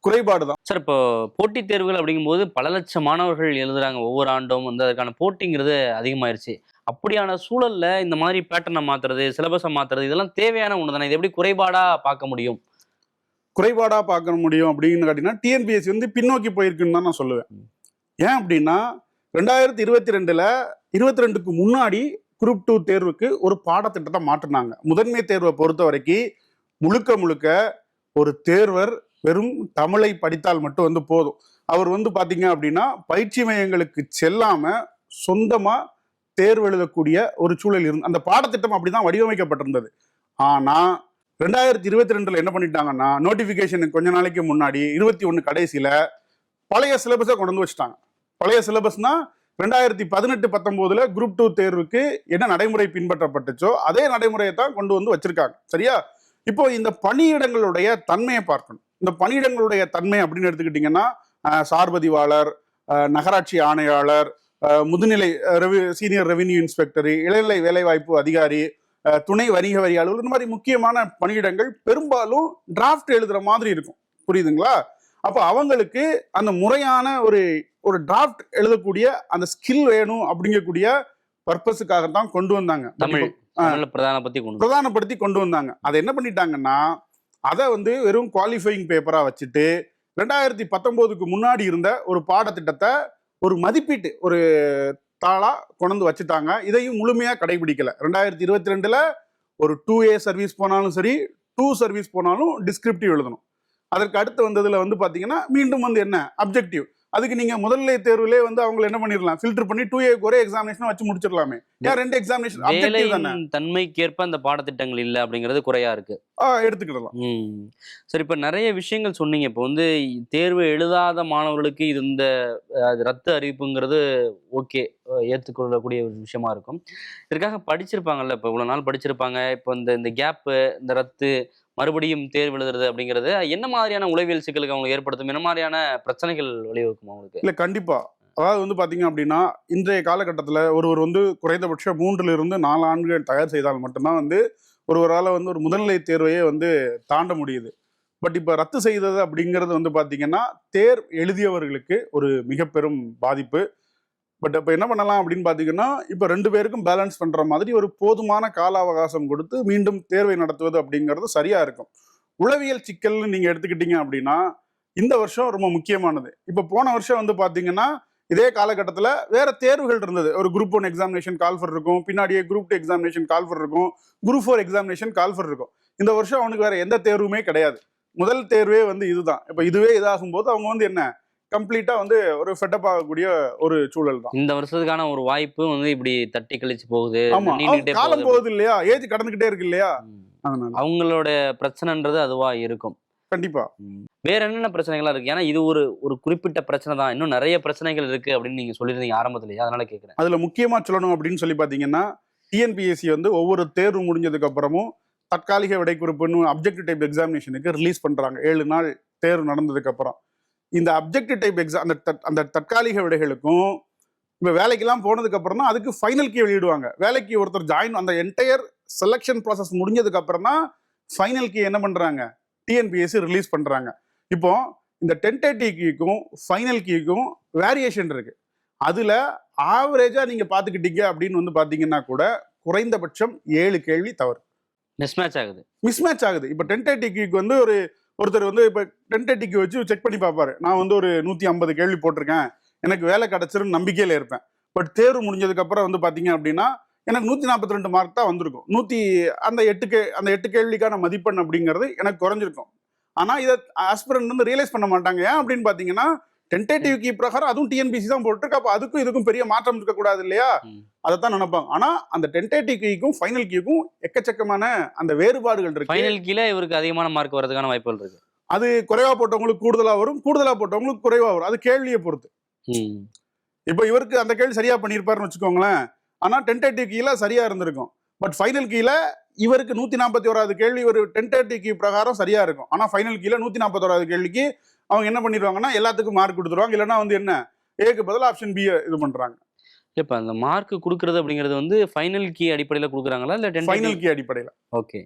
குறைபாடு தான் சார். இப்போ போட்டித் தேர்வுகள் அப்படிங்கும்போது பல லட்சம் மாணவர்கள் எழுதுறாங்க ஒவ்வொரு ஆண்டும், வந்து அதுக்கான போட்டிங்கிறது அதிகமாயிருச்சு. அப்படியான சூழல்ல இந்த மாதிரி பேட்டர்னை மாத்துறது, சிலபஸை மாத்துறது இதெல்லாம் தேவையான ஒண்ணு தானே? இது எப்படி குறைபாடா பார்க்க முடியும்? குறைபாடா பார்க்க முடியும் அப்படின்னு கேட்டீங்கன்னா டிஎன்பிஎஸ்சி வந்து பின்னோக்கி போயிருக்குன்னு தான் நான் சொல்லுவேன். ஏன் அப்படின்னா 2022ல 22க்கு முன்னாடி குரூப் 2 தேர்வுக்கு ஒரு பாடத்திட்டத்தை மாற்றினாங்க. முதன்மை தேர்வை பொறுத்த வரைக்கும் முழுக்க ஒரு தேர்வர் வெறும் தமிழை படித்தால் மட்டும் வந்து போதும். அவர் வந்து பாத்தீங்க அப்படின்னா பயிற்சி மையங்களுக்கு செல்லாம சொந்தமா தேர்வு எழுதக்கூடிய ஒரு சூழல் இருந்து அந்த பாடத்திட்டம் அப்படிதான் வடிவமைக்கப்பட்டிருந்தது. ஆனா 2022ல என்ன பண்ணிட்டாங்கன்னா நோட்டிபிகேஷனுக்கு கொஞ்ச நாளைக்கு முன்னாடி 21 கடைசியில பழைய சிலபஸை கொண்டு வந்து வச்சுட்டாங்க. பழைய சிலபஸ்னா 2018-19ல குரூப் 2 தேர்வுக்கு என்ன நடைமுறை பின்பற்றப்பட்டுச்சோ அதே நடைமுறையை தான் கொண்டு வந்து வச்சிருக்காங்க. சரியா? இப்போ இந்த பணியிடங்களுடைய தன்மையை பார்க்கணும். இந்த பணியிடங்களுடைய தன்மை அப்படின்னு எடுத்துக்கிட்டீங்கன்னா சார்பதிவாளர், நகராட்சி ஆணையாளர், முதுநிலை சீனியர் ரெவென்யூ இன்ஸ்பெக்டர், இளநிலை வேலைவாய்ப்பு அதிகாரி, துணை வணிக வரி அலுவலர், இந்த மாதிரி முக்கியமான பணியிடங்கள் பெரும்பாலும் டிராஃப்ட் எழுதுற மாதிரி இருக்கும். புரியுதுங்களா? அப்போ அவங்களுக்கு அந்த முறையான ஒரு டிராஃப்ட் எழுதக்கூடிய அந்த ஸ்கில் வேணும் அப்படிங்கக்கூடிய பர்பஸுக்காக தான் கொண்டு வந்தாங்க. பிரதானப்படுத்தி கொண்டு வந்தாங்க. அதை என்ன பண்ணிட்டாங்கன்னா அதை வந்து வெறும் குவாலிஃபையிங் பேப்பரா வச்சுட்டு 2019க்கு முன்னாடி இருந்த ஒரு பாடத்திட்டத்தை ஒரு மதிப்பீட்டு ஒரு தாளா கொண்டு வச்சுட்டாங்க. இதையும் முழுமையா கடைபிடிக்கல. 2022ல ஒரு 2A சர்வீஸ் போனாலும் சரி, 2 சர்வீஸ் போனாலும் டிஸ்கிரிப்டிவ் எழுதணும். அதற்கு அடுத்து வந்ததுல வந்து பாத்தீங்கன்னா மீண்டும் வந்து என்ன அப்ஜெக்டிவ். அதுக்கு நீங்க முதல்நிலை தேர்வுலே வந்து அவங்க என்ன பண்ணிடலாம், ஃபில்டர் பண்ணி 2Aக்கு ஒரே எக்ஸாமினேஷன் வச்சு முடிச்சிடலாமே. ஏன் 2 எக்ஸாமினேஷன்? அப்ஜெக்டிவ் தானே. தன்மைக்கேற்ப அந்த பாடத்திட்டங்கள் இல்ல அப்படிங்கிறது குறையா இருக்கு. எடுத்துக்கிடலாம். சரி, இப்ப நிறைய விஷயங்கள் சொன்னீங்க. இப்போ வந்து தேர்வு எழுதாத மாணவர்களுக்கு இது இந்த ரத்து அறிவிப்புங்கிறது ஓகே, ஏற்றுக்கொள்ளக்கூடிய ஒரு விஷயமா இருக்கும். இதற்காக படிச்சிருப்பாங்கல்ல, இப்போ இவ்வளவு நாள் படிச்சிருப்பாங்க. இப்போ இந்த கேப்பு, இந்த ரத்து, மறுபடியும் தேர்வு எழுதுறது அப்படிங்கிறது என்ன மாதிரியான உளவியல் சிக்கலுக்கு அவங்க ஏற்படுத்தும்? என்ன மாதிரியான பிரச்சனைகள் வழிவகுக்கும் அவங்களுக்கு? இல்ல கண்டிப்பா. அதாவது வந்து பாத்தீங்க அப்படின்னா இன்றைய காலகட்டத்துல ஒருவர் வந்து குறைந்தபட்சம் 3-4 ஆண்டுகள் தயார் செய்தால் மட்டும்தான் வந்து ஒருவரால் வந்து ஒரு முதல்நிலை தேர்வையே வந்து தாண்ட முடியுது. பட் இப்ப ரத்து செய்தது அப்படிங்கிறது வந்து பாத்தீங்கன்னா எழுதியவர்களுக்கு ஒரு மிக பெரும் பாதிப்பு. பட் இப்போ என்ன பண்ணலாம் அப்படின்னு பார்த்தீங்கன்னா இப்போ 2 பேருக்கும் பேலன்ஸ் பண்ணுற மாதிரி ஒரு போதுமான கால அவகாசம் கொடுத்து மீண்டும் தேர்வை நடத்துவது அப்படிங்கிறது சரியா இருக்கும். உளவியல் சிக்கல்னு நீங்க எடுத்துக்கிட்டீங்க அப்படின்னா இந்த வருஷம் ரொம்ப முக்கியமானது. இப்போ போன வருஷம் வந்து பாத்தீங்கன்னா இதே காலகட்டத்துல வேற தேர்வுகள் இருந்தது. ஒரு குரூப் 1 எக்ஸாமினேஷன் கால்ஃபர் இருக்கும், பின்னாடியே குரூப் 2 எக்ஸாமினேஷன் கால்ஃபர் இருக்கும், குரூப் 4 எக்ஸாமினேஷன் கால்ஃபர் இருக்கும். இந்த வருஷம் அவனுக்கு வேற எந்த தேர்வுமே கிடையாது. முதல் தேர்வே வந்து இதுதான். இப்ப இதுவே இதாகும் போது அவங்க வந்து என்ன கம்ப்ளீட்டா வந்து ஒரு ஃபெட்டப் ஆகக்கூடிய ஒரு சூழல் தான். இந்த வருஷத்துக்கான ஒரு வாய்ப்பு வந்து இப்படி தட்டி கழிச்சு போகுது, ஆமா, நீண்டுகிட்டே காலம் போகுது. போகுது இல்லையா, ஏஜ் கடந்துகிட்டே இருக்கு இல்லையா, அதனால அவங்களோட பிரச்சனைன்றது அதுவா இருக்கும். கண்டிப்பா. வேற என்னென்ன பிரச்சனைகளா இருக்கு? ஏன்னா இது ஒரு ஒரு குறிப்பிட்ட பிரச்சனை தான், இன்னும் நிறைய பிரச்சனைகள் இருக்கு அப்படின்னு நீங்க சொல்லியிருந்தீங்க ஆரம்பத்திலேயே, அதனால கேட்கிறேன். அதுல முக்கியமா சொல்லணும் அப்படின்னு சொல்லி பாத்தீங்கன்னா டிஎன்பிஎஸ்சி வந்து ஒவ்வொரு தேர்வு முடிஞ்சதுக்கு அப்புறமும் தற்காலிக விடைக்குறிப்புன்னு அப்ஜெக்டிவ் டைப் எக்ஸாமினேஷனுக்கு ரிலீஸ் பண்றாங்க. 7 நாள் தேர்வு நடந்ததுக்கு அப்புறம் இந்த அப்ஜெக்டிவ் டைப் எக்ஸாம் அந்த தற்காலிக விடைகளுக்கும் இப்போ வேலைக்கெல்லாம் போனதுக்கு அப்புறம் தான் அதுக்கு ஃபைனல் கீ வெளியிடுவாங்க. வேலைக்கு ஒருத்தர் ஜாயின் அந்த என்டையர் செலெக்ஷன் ப்ராசஸ் முடிஞ்சதுக்கு அப்புறம் தான் ஃபைனல் கீ என்ன பண்றாங்க, டிஎன்பிஎஸ்சி ரிலீஸ் பண்றாங்க. இப்போ இந்த டென்டேட்டிவ் கீக்கும் ஃபைனல் கீக்கும் வேரியேஷன் இருக்கு. அதுல ஆவரேஜா நீங்க பாத்துக்கிட்டீங்க அப்படின்னு வந்து பாத்தீங்கன்னா கூட குறைந்தபட்சம் 7 கேள்வி தவறு, மிஸ்மேட்ச் ஆகுது. மிஸ்மேட்ச் ஆகுது. இப்போ டென்டேட்டிவ் கீக்கு வந்து ஒருத்தர் வந்து இப்போ டென்டேட்டிவ் கீ வச்சு செக் பண்ணி பார்ப்பாரு, நான் வந்து ஒரு 150 கேள்வி போட்டிருக்கேன், எனக்கு வேலை கிடைச்சிருன்னு நம்பிக்கையில இருப்பேன். பட் தேர்வு முடிஞ்சதுக்கு அப்புறம் வந்து பாத்தீங்க அப்படின்னா எனக்கு 142 மார்க் தான் வந்திருக்கும். அந்த 8 கேள்விக்கான மதிப்பெண் அப்படிங்கிறது எனக்கு குறைஞ்சிருக்கும். ஆனா இதை ஆஸ்பிரண்ட் வந்து ரியலைஸ் பண்ண மாட்டாங்க. ஏன் அப்படின்னு பாத்தீங்கன்னா டென்டேட்டிவ் கீ பிரகாரம் அதுவும் டிஎன்பிசி தான் போட்டிருக்கு, அப்ப அதுக்கும் இதுக்கும் பெரிய மாற்றம் இருக்கக்கூடாது இல்லையா, அதைத்தான் நினைப்பாங்க. ஆனா அந்த டென்டேட்டிவ் கீக்கும் ஃபைனல் கீக்கும் எக்கச்சக்கமான அந்த வேறுபாடுகள் இருக்கு. ஃபைனல் கீழே இவருக்கு அதிகமான மார்க் வரதுக்கான வாய்ப்புகள் இருக்கு. அது குறைவா போட்டவங்களுக்கு கூடுதலா வரும், கூடுதலா போட்டவங்களுக்கு குறைவா வரும். அது கேள்வியை பொறுத்து. இப்போ இவருக்கு அந்த கேள்வி சரியா பண்ணியிருப்பாருன்னு வச்சுக்கோங்களேன், ஆனா டென்டேட்டிவ் கீழ சரியா இருந்திருக்கும். பட் ஃபைனல் கீழ இவருக்கு 141வது கேள்வி ஒரு டென்டேட்டிவ் கீ பிரகாரம் சரியா இருக்கும். ஆனா ஃபைனல் கீழ 141வது கேள்விக்கு அவங்க என்ன பண்ணிடுவாங்கன்னா எல்லாத்துக்கும் மார்க் கொடுத்துருவாங்க. இல்லைன்னா வந்து என்ன ஏக்கு பதில் ஆப்ஷன் பி இது பண்றாங்க. இப்ப அந்த மார்க் கொடுக்கறது அப்படிங்கிறது வந்து ஃபைனல் கீ அடிப்படையில கொடுக்குறாங்களா இல்ல ஃபைனல் கீ அடிப்படையில? ஓகே.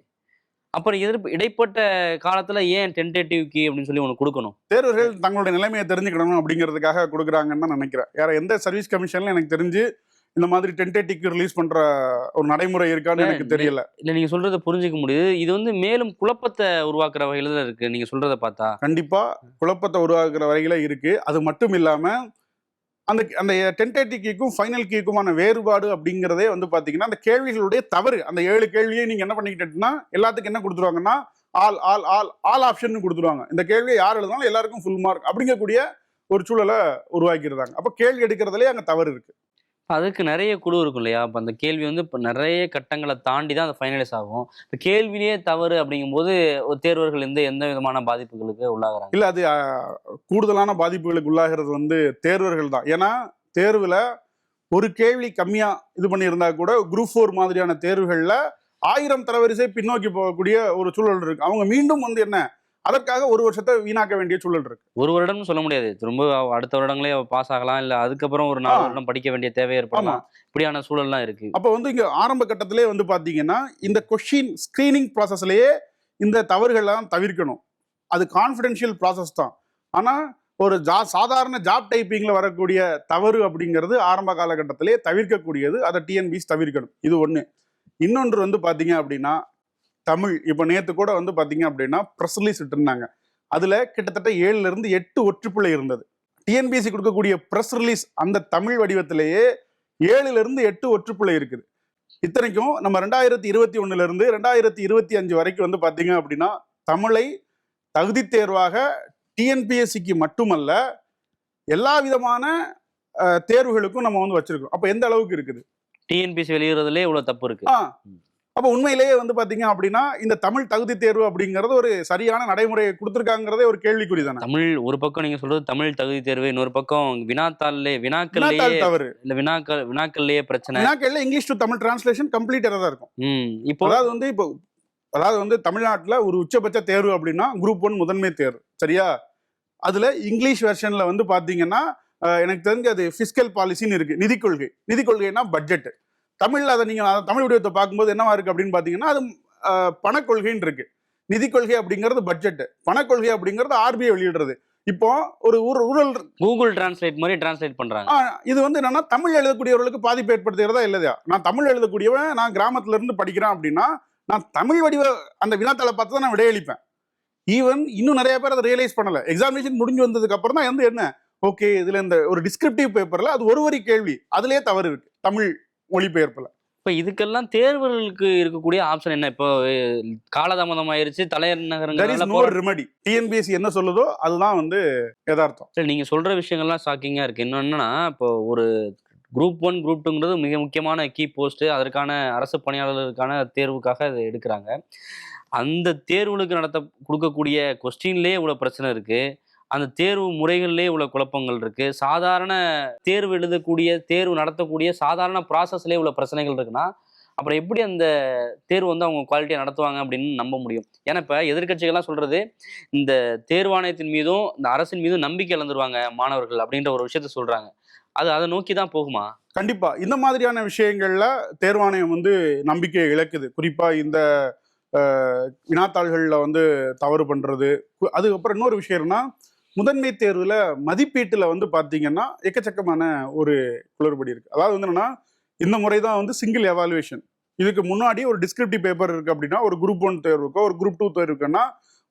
அப்புறம் இடைப்பட்ட காலத்துல ஏன் டென்டேட்டிவ் கீ அப்படின்னு சொல்லி ஒன்று கொடுக்கணும்? தேர்வர்கள் தங்களுடைய நிலைமையை தெரிஞ்சுக்கணும் அப்படிங்கிறதுக்காக கொடுக்குறாங்கன்னு தான் நினைக்கிறேன். வேற எந்த சர்வீஸ் கமிஷன்ல எனக்கு தெரிஞ்சு இந்த மாதிரி டென்டேட்டிவ் ரிலீஸ் பண்ற ஒரு நடைமுறை இருக்கான்னு எனக்கு தெரியல. இல்ல நீங்க சொல்றதை புரிஞ்சுக்க முடியுது. இது வந்து மேலும் குழப்பத்தை உருவாக்குற வகையில தான் இருக்கு நீங்க சொல்றதை பார்த்தா. கண்டிப்பா குழப்பத்தை உருவாக்குற வகையில இருக்கு. அது மட்டும் இல்லாம அந்த டென்டேட்டிவ் கீக்கும் ஃபைனல் கீக்குமான வேறுபாடு அப்படிங்கிறதே வந்து பாத்தீங்கன்னா அந்த கேள்விகளுடைய தவறு. அந்த 7 கேள்வியை நீங்க என்ன பண்ணிக்கிட்டீங்கன்னா எல்லாத்துக்கும் என்ன கொடுத்துருவாங்கன்னா ஆல் ஆப்ஷன் கொடுத்துருவாங்க. இந்த கேள்வியை யார் எழுதினாலும் எல்லாருக்கும் ஃபுல் மார்க் அப்படிங்கக்கூடிய ஒரு சூழலை உருவாக்கிடுறாங்க. அப்ப கேள்வி எடுக்கிறதுலேயே அங்க தவறு இருக்கு. அதுக்கு நிறைய குழு இருக்கும் இல்லையா? அப்போ அந்த கேள்வி வந்து இப்போ நிறைய கட்டங்களை தாண்டி தான் அந்த ஃபைனலைஸ் ஆகும். இப்போ கேள்வியிலேயே தவறு அப்படிங்கும்போது ஒரு தேர்வர்கள் எந்த விதமான பாதிப்புகளுக்கு உள்ளாகிறாங்க? இல்லை, அது கூடுதலான பாதிப்புகளுக்கு உள்ளாகிறது வந்து தேர்வர்கள் தான். ஏன்னா தேர்வில் ஒரு கேள்வி கம்மியாக இது பண்ணியிருந்தா கூட குரூப் 4 மாதிரியான தேர்வுகளில் 1000 தரவரிசை பின்னோக்கி போகக்கூடிய ஒரு சூழல் இருக்கு. அவங்க மீண்டும் வந்து என்ன அதற்காக ஒரு வருஷத்தை வீணாக்க வேண்டிய சூழல் இருக்கு. ஒரு வருடம்னு சொல்ல முடியாது, திரும்ப அடுத்த வருடங்களே பாஸ் ஆகலாம், இல்ல அதுக்கப்புறம் ஒரு 4 வருடம் படிக்க வேண்டிய தேவை ஏற்படலாம். இப்படியான சூழல்லாம் இருக்கு. அப்ப வந்து இங்க ஆரம்ப கட்டத்திலே வந்து பாத்தீங்கன்னா இந்த கொஸ்டின் ஸ்கிரீனிங் ப்ராசஸ்லயே இந்த தவறுகள்லாம் தவிர்க்கணும். அது கான்ஃபிடென்ஷியல் ப்ராசஸ் தான். ஆனா ஒரு சாதாரண ஜாப் டைப்பிங்ல வரக்கூடிய தவறு அப்படிங்கிறது ஆரம்ப காலகட்டத்திலே தவிர்க்கக்கூடியது. அதை டிஎன்பிஎஸ்சி தவிர்க்கணும். இது ஒண்ணு. இன்னொன்று வந்து பாத்தீங்க அப்படின்னா தமிழ். இப்போ நேற்று கூட வந்து பாத்தீங்க அப்படின்னா ப்ரெஸ் ரிலீஸ் விட்டுருந்தாங்க. அதுல கிட்டத்தட்ட 7ல இருந்து 8 ஒற்றுப்புள்ளி இருந்தது. டிஎன்பிஎஸ்சி கொடுக்கக்கூடிய ப்ரெஸ் ரிலீஸ் அந்த தமிழ் வடிவத்திலேயே 7ல இருந்து 8 ஒற்றுப்புள்ளி இருக்குது. இத்தனைக்கும் நம்ம 2021 இருந்து 2025 வரைக்கும் வந்து பாத்தீங்க அப்படின்னா தமிழை தகுதி தேர்வாக டிஎன்பிஎஸ்சிக்கு மட்டுமல்ல எல்லா விதமான தேர்வுகளுக்கும் நம்ம வந்து வச்சிருக்கோம். அப்ப எந்த அளவுக்கு இருக்குது? டிஎன்பிஎஸ்சி வெளியிடுறதுல இவ்வளவு தப்பு இருக்கு. அப்ப உண்மையிலேயே வந்து பாத்தீங்க அப்படின்னா இந்த தமிழ் தகுதி தேர்வு அப்படிங்கறது ஒரு சரியான நடைமுறையை கொடுத்திருக்காங்கிறதே ஒரு கேள்விக்குறி தானே. தமிழ் ஒரு பக்கம் நீங்க சொல்றது தமிழ் தகுதி தேர்வு, இன்னொரு பக்கம் வினாக்கள்லயே தவறு, இல்ல வினாக்கள்லயே பிரச்சனை. வினாக்கள்ல English to Tamil translation complete எரரா இருக்கும். இப்போ அதாவது வந்து தமிழ்நாட்டுல ஒரு உச்சபட்ச தேர்வு அப்படின்னா குரூப் 1 முதன்மை தேர்வு, சரியா? அதுல இங்கிலீஷ் வெர்ஷன்ல வந்து பாத்தீங்கன்னா எனக்கு தெரிஞ்சு அது பிஸ்கல் பாலிசின்னு இருக்கு, நிதி கொள்கை. நிதி கொள்கைன்னா பட்ஜெட். தமிழ்ல அதை நீங்க தமிழ் வடிவத்தை பார்க்கும்போது என்னவா இருக்கு அப்படின்னு பாத்தீங்கன்னா அது பணக்கொள்கைன்னு இருக்கு. நிதி கொள்கை அப்படிங்கிறது பட்ஜெட், பணக்கொள்கை அப்படிங்கிறது ஆர்பிஐ வெளியிடுறது. இப்போ ஒரு ரூரல் கூகுள் டிரான்ஸ்லேட் மாதிரி டிரான்ஸ்லேட் பண்றாங்க. இது வந்து என்னன்னா தமிழ் எழுதக்கூடியவர்களுக்கு பாதிப்பு ஏற்படுத்துகிறதா இல்லையா? நான் தமிழ் எழுதக்கூடியவன், நான் கிராமத்துல இருந்து படிக்கிறேன் அப்படின்னா நான் தமிழ் வடிவ அந்த வினாத்தாளை பார்த்து தான் நான் விடையளிப்பேன். ஈவன் இன்னும் நிறைய பேர் அதை ரியலைஸ் பண்ணல. எக்ஸாமினேஷன் முடிஞ்சு வந்ததுக்கு அப்புறம் தான் வந்து என்ன ஓகே இதுல இந்த ஒரு டிஸ்கிரிப்டிவ் பேப்பர்ல அது ஒரு வரி கேள்வி அதுலயே தவறு இருக்கு தமிழ் மொழிபெயர்ப்புல. இப்ப இதுக்கெல்லாம் தேர்வுகளுக்கு இருக்கக்கூடிய ஆப்ஷன் என்ன? இப்போ காலதாமதம் ஆயிருச்சு, There is தலைநகரங்கள்ல no remedy. TNPSC என்ன சொல்லுதோ அதுதான் வந்து யதார்த்தம். சரி, நீங்க சொல்ற விஷயங்கள்லாம் ஷாக்கிங்கா இருக்கு. இன்னொன்னா இப்போ ஒரு குரூப் 1 குரூப் 2ங்கிறது மிக முக்கியமான கீ போஸ்ட். அதற்கான அரசு பணியாளர்களுக்கான தேர்வுக்காக அதை எடுக்கிறாங்க. அந்த தேர்வுகளுக்கு கொடுக்கக்கூடிய கொஸ்டின்லயே இவ்வளவு பிரச்சனை இருக்கு. அந்த தேர்வு முறைகள்லயே இவ்வளவு குழப்பங்கள் இருக்கு. சாதாரண தேர்வு எழுதக்கூடிய, தேர்வு நடத்தக்கூடிய சாதாரண ப்ராசஸ்லயே இவ்வளவு பிரச்சனைகள் இருக்குன்னா, அப்புறம் எப்படி அந்த தேர்வு வந்து அவங்க குவாலிட்டியா நடத்துவாங்க அப்படின்னு நம்ப முடியும்? ஏன்னா இப்ப எதிர்க்கட்சிகள்லாம் சொல்றது, இந்த தேர்வாணையத்தின் மீதும் இந்த அரசின் மீதும் நம்பிக்கை இழந்துருவாங்க மாணவர்கள் அப்படின்ற ஒரு விஷயத்த சொல்றாங்க. அது அதை நோக்கி தான் போகுமா? கண்டிப்பா இந்த மாதிரியான விஷயங்கள்ல தேர்வாணையம் வந்து நம்பிக்கையை இழக்குது. குறிப்பா இந்த வினாத்தாள்கள்ல வந்து தவறு பண்றது. அதுக்கப்புறம் இன்னொரு விஷயம் என்னன்னா, முதன்மை தேர்வுல மதிப்பீட்டுல வந்து பாத்தீங்கன்னா எக்கச்சக்கமான ஒரு குளறுபடி இருக்கு. அதாவது வந்து என்னன்னா, இந்த முறை தான் வந்து சிங்கிள் எவாலுவேஷன். இதுக்கு முன்னாடி ஒரு டிஸ்கிரிப்டிவ் பேப்பர் இருக்கு அப்படின்னா, ஒரு குரூப் 1 தேர்வுக்கோ ஒரு குரூப் 2 தேர்வுக்குன்னா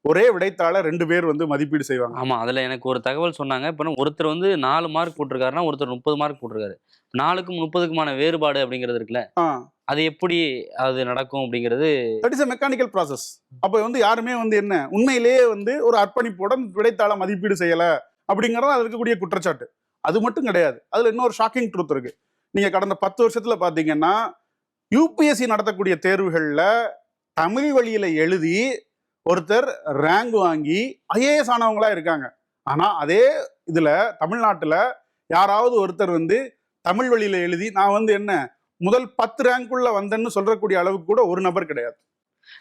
ஒரே விடைத்தாள 2 பேர் வந்து மதிப்பீடு செய்வாங்க. ஆமா, அதுல எனக்கு ஒரு தகவல் சொன்னாங்க. இப்ப ஒருத்தர் வந்து 4 மார்க் போட்டிருக்காருன்னா ஒருத்தர் 30 மார்க் போட்டிருக்காரு. 4க்கும் 30க்குமான வேறுபாடு அப்படிங்கிறது இருக்குல்ல, அது எப்படி அது நடக்கும் அப்படிங்கிறது that is a mechanical process. அப்ப வந்து யாருமே வந்து என்ன உண்மையிலேயே வந்து ஒரு அர்ப்பணிப்புடன் விடைத்தாள மதிப்பீடு செய்யல அப்படிங்கறது அது இருக்கக்கூடிய குற்றச்சாட்டு. அது மட்டும் கிடையாது, அதுல இன்னொரு ஷாக்கிங் ட்ரூத் இருக்கு. நீங்க கடந்த 10 வருஷத்துல பாத்தீங்கன்னா யூபிஎஸ்சி நடத்தக்கூடிய தேர்வுகள்ல தமிழ் வழியில எழுதி ஒருத்தர் ரேங்க் வாங்கி ஐஏஎஸ் ஆனவங்களா இருக்காங்க. ஆனா அதே இதுல தமிழ்நாட்டுல யாராவது ஒருத்தர் வந்து தமிழ் வழியில எழுதி நான் வந்து என்ன முதல் 10 ரேங்க்குள்ள வந்தேன்னு சொல்றக்கூடிய அளவுக்கு கூட ஒரு நபர் கிடையாது.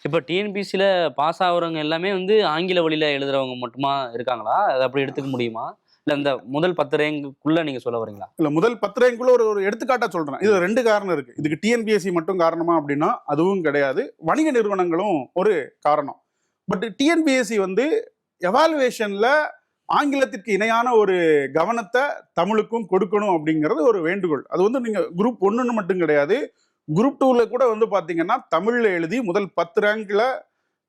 இப்ப டிஎன்பிசில பாஸ் ஆகுறவங்க எல்லாமே வந்து ஆங்கில வழியில எழுதுறவங்க மட்டுமா இருக்காங்களா? அதை அப்படி எடுத்துக்க முடியுமா? இல்ல இந்த முதல் 10 ரேங்குக்குள்ள நீங்க சொல்ல வரீங்களா? இல்ல முதல் 10 ரேங்குள்ள ஒரு எடுத்துக்காட்டா சொல்றேன். இது 2 காரணம் இருக்கு. இதுக்கு டிஎன்பிஎஸ்சி மட்டும் காரணமா அப்படின்னா அதுவும் கிடையாது, வணிக நிறுவனங்களும் ஒரு காரணம். பட் டிஎன்பிஎஸ்சி வந்து எவாலுவேஷன்ல ஆங்கிலத்திற்கு இணையான ஒரு கவனத்தை தமிழுக்கும் கொடுக்கணும் அப்படிங்கிறது ஒரு வேண்டுகோள். அது வந்து நீங்க குரூப் 1ன்னு மட்டும் கிடையாது, குரூப் 2ல கூட வந்து பாத்தீங்கன்னா தமிழ்ல எழுதி முதல் 10 ரேங்க்ல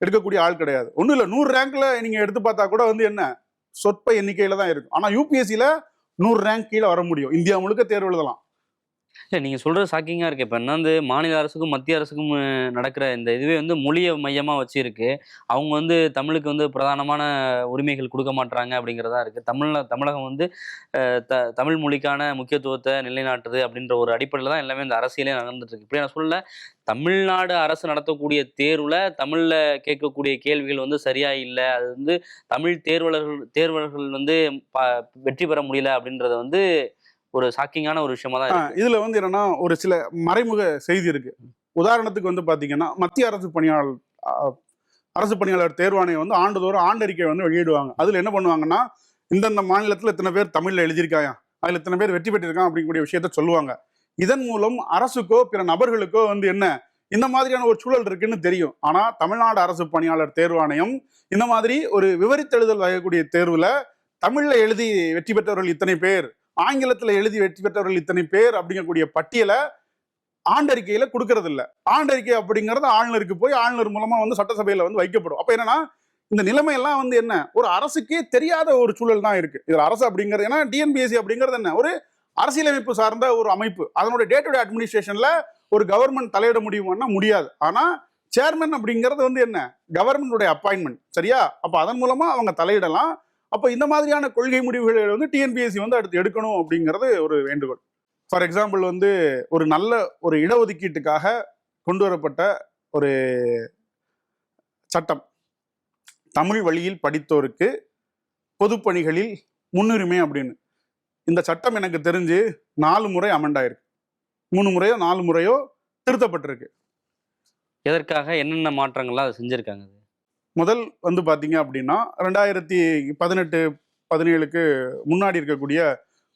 எடுக்கக்கூடிய ஆள் கிடையாது. ஒன்றும் இல்லை, 100 ரேங்க்ல நீங்க எடுத்து பார்த்தா கூட வந்து என்ன சொற்ப எண்ணிக்கையில தான் இருக்கும். ஆனா யூபிஎஸ்சில 100 ரேங்க் கீழே வர முடியும். இந்தியா முழுக்க தேர்வு எழுதலாம். இல்ல, நீங்க சொல்றது ஷாக்கிங்கா இருக்கு. இப்ப என்ன வந்து மாநில அரசுக்கும் மத்திய அரசுக்கும் நடக்கிற இந்த இதுவே வந்து மொழியை மையமா வச்சு இருக்கு. அவங்க வந்து தமிழுக்கு வந்து பிரதானமான உரிமைகள் கொடுக்க மாட்டாங்க அப்படிங்கிறதா இருக்கு. தமிழகம் வந்து தமிழ் மொழிக்கான முக்கியத்துவத்தை நிலைநாட்டுது அப்படின்ற ஒரு அடிப்படையில் தான் எல்லாமே இந்த அரசியலே நடந்துட்டு இருக்கு. இப்படி நான் சொல்லல, தமிழ்நாடு அரசு நடத்தக்கூடிய தேர்வுல தமிழ்ல கேட்கக்கூடிய கேள்விகள் வந்து சரியா இல்லை, அது வந்து தமிழ் தேர்வர்கள் வந்து வெற்றி பெற முடியல அப்படின்றத வந்து ஒரு ஷாக்கிங்கான ஒரு விஷயமா தான் இருக்கு. இதுல வந்து என்னன்னா ஒரு சில மறைமுக செய்தி இருக்கு. உதாரணத்துக்கு வந்து பாத்தீங்கன்னா மத்திய அரசு பணியாளர் தேர்வாணையம் வந்து ஆண்டுதோறும் ஆண்டறிக்கை வந்து வெளியிடுவாங்க. அதுல என்ன பண்ணுவாங்கன்னா, இந்தந்த மாநிலத்துல இத்தனை பேர் தமிழ்ல எழுதியிருக்காங்க, அதுல இத்தனை பேர் வெற்றி பெற்றிருக்காங்க அப்படிங்கக்கூடிய விஷயத்த சொல்லுவாங்க. இதன் மூலம் அரசுக்கோ பிற நபர்களுக்கோ வந்து என்ன இந்த மாதிரியான ஒரு சூழல் இருக்குன்னு தெரியும். ஆனா தமிழ்நாடு அரசு பணியாளர் தேர்வாணையம் இந்த மாதிரி ஒரு விவரித்தெழுதல் வகைக்கூடிய தேர்வுல தமிழ்ல எழுதி வெற்றி பெற்றவர்கள் இத்தனை பேர், ஆங்கிலத்துல எழுதி வெற்றி பெற்றவர்கள் இத்தனை பேர் அப்படிங்கக்கூடிய பட்டியலை ஆண்டறிக்கையில கொடுக்கறது இல்ல. ஆண்டறிக்கை அப்படிங்கிறது ஆளுநருக்கு போய் ஆளுநர் மூலமா வந்து சட்டசபையில வந்து வைக்கப்படும். அப்ப என்னன்னா இந்த நிலைமையெல்லாம் வந்து என்ன ஒரு அரசுக்கே தெரியாத ஒரு சூழல் தான் இருக்கு. இதுல அரசு அப்படிங்கிறது ஏன்னா டிஎன்பிஎஸ்சி அப்படிங்கிறது என்ன ஒரு அரசியலமைப்பு சார்ந்த ஒரு அமைப்பு. அதனுடைய டே டு டே அட்மினிஸ்ட்ரேஷன்ல ஒரு கவர்மெண்ட் தலையிட முடியுமான்னா முடியாது. ஆனா சேர்மன் அப்படிங்கிறது வந்து என்ன கவர்மெண்டுடைய அப்பாயின்மெண்ட், சரியா? அப்ப அதன் மூலமா அவங்க தலையிடலாம். அப்ப இந்த மாதிரியான கொள்கை முடிவுகளை வந்து டிஎன்பிஎஸ்சி வந்து அடுத்து எடுக்கணும் அப்படிங்கிறது ஒரு வேண்டுகோள். ஃபார் எக்ஸாம்பிள் வந்து ஒரு நல்ல ஒரு இடஒதுக்கீட்டுக்காக கொண்டு வரப்பட்ட ஒரு சட்டம், தமிழ் வழியில் படித்தோருக்கு பொதுப்பணிகளில் முன்னுரிமை அப்படின்னு. இந்த சட்டம் எனக்கு தெரிஞ்சு 4 முறை அமெண்ட் ஆயிருக்கு. 3 முறையோ 4 முறையோ திருத்தப்பட்டிருக்கு. எதற்காக என்னென்ன மாற்றங்கள்லாம் அதை செஞ்சிருக்காங்க? முதல் வந்து பாத்தீங்க அப்படின்னா 2018-17க்கு முன்னாடி இருக்கக்கூடிய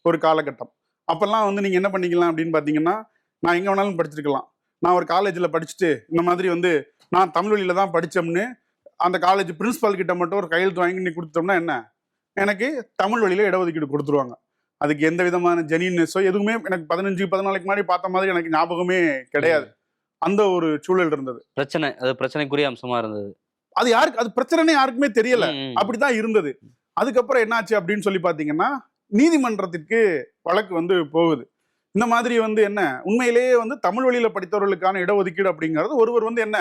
ஒரு காலகட்டம். அப்பெல்லாம் வந்து நீங்க என்ன பண்ணிக்கலாம் அப்படின்னு பாத்தீங்கன்னா, நான் எங்க வேணாலும் படிச்சிருக்கலாம். நான் ஒரு காலேஜில் படிச்சுட்டு இந்த மாதிரி வந்து நான் தமிழ் வழியில தான் படித்தோம்னு அந்த காலேஜ் பிரின்சிபால் கிட்ட மட்டும் ஒரு கையெழுத்து வாங்கி நீ கொடுத்தோம்னா என்ன எனக்கு தமிழ் வழியில இடஒதுக்கீடு கொடுத்துருவாங்க. அதுக்கு எந்த விதமான ஜெனினஸோ எதுவுமே எனக்கு 15-14 முன்னாடி பார்த்த மாதிரி எனக்கு ஞாபகமே கிடையாது. அந்த ஒரு சூழல் இருந்தது. பிரச்சனைக்குரிய அம்சமா இருந்தது. அது யாருக்கு அது பிரச்சனைன்னு யாருக்குமே தெரியல. ம். அப்படிதான் இருந்தது. அதுக்கப்புறம் என்னாச்சு அப்படின்னு சொல்லி பாத்தீங்கன்னா, நீதிமன்றத்திற்கு வழக்கு வந்து போகுது. இந்த மாதிரி வந்து என்ன, உண்மையிலேயே வந்து தமிழ் வழியில படித்தவர்களுக்கான இடஒதுக்கீடு அப்படிங்கிறது ஒருவர் வந்து என்ன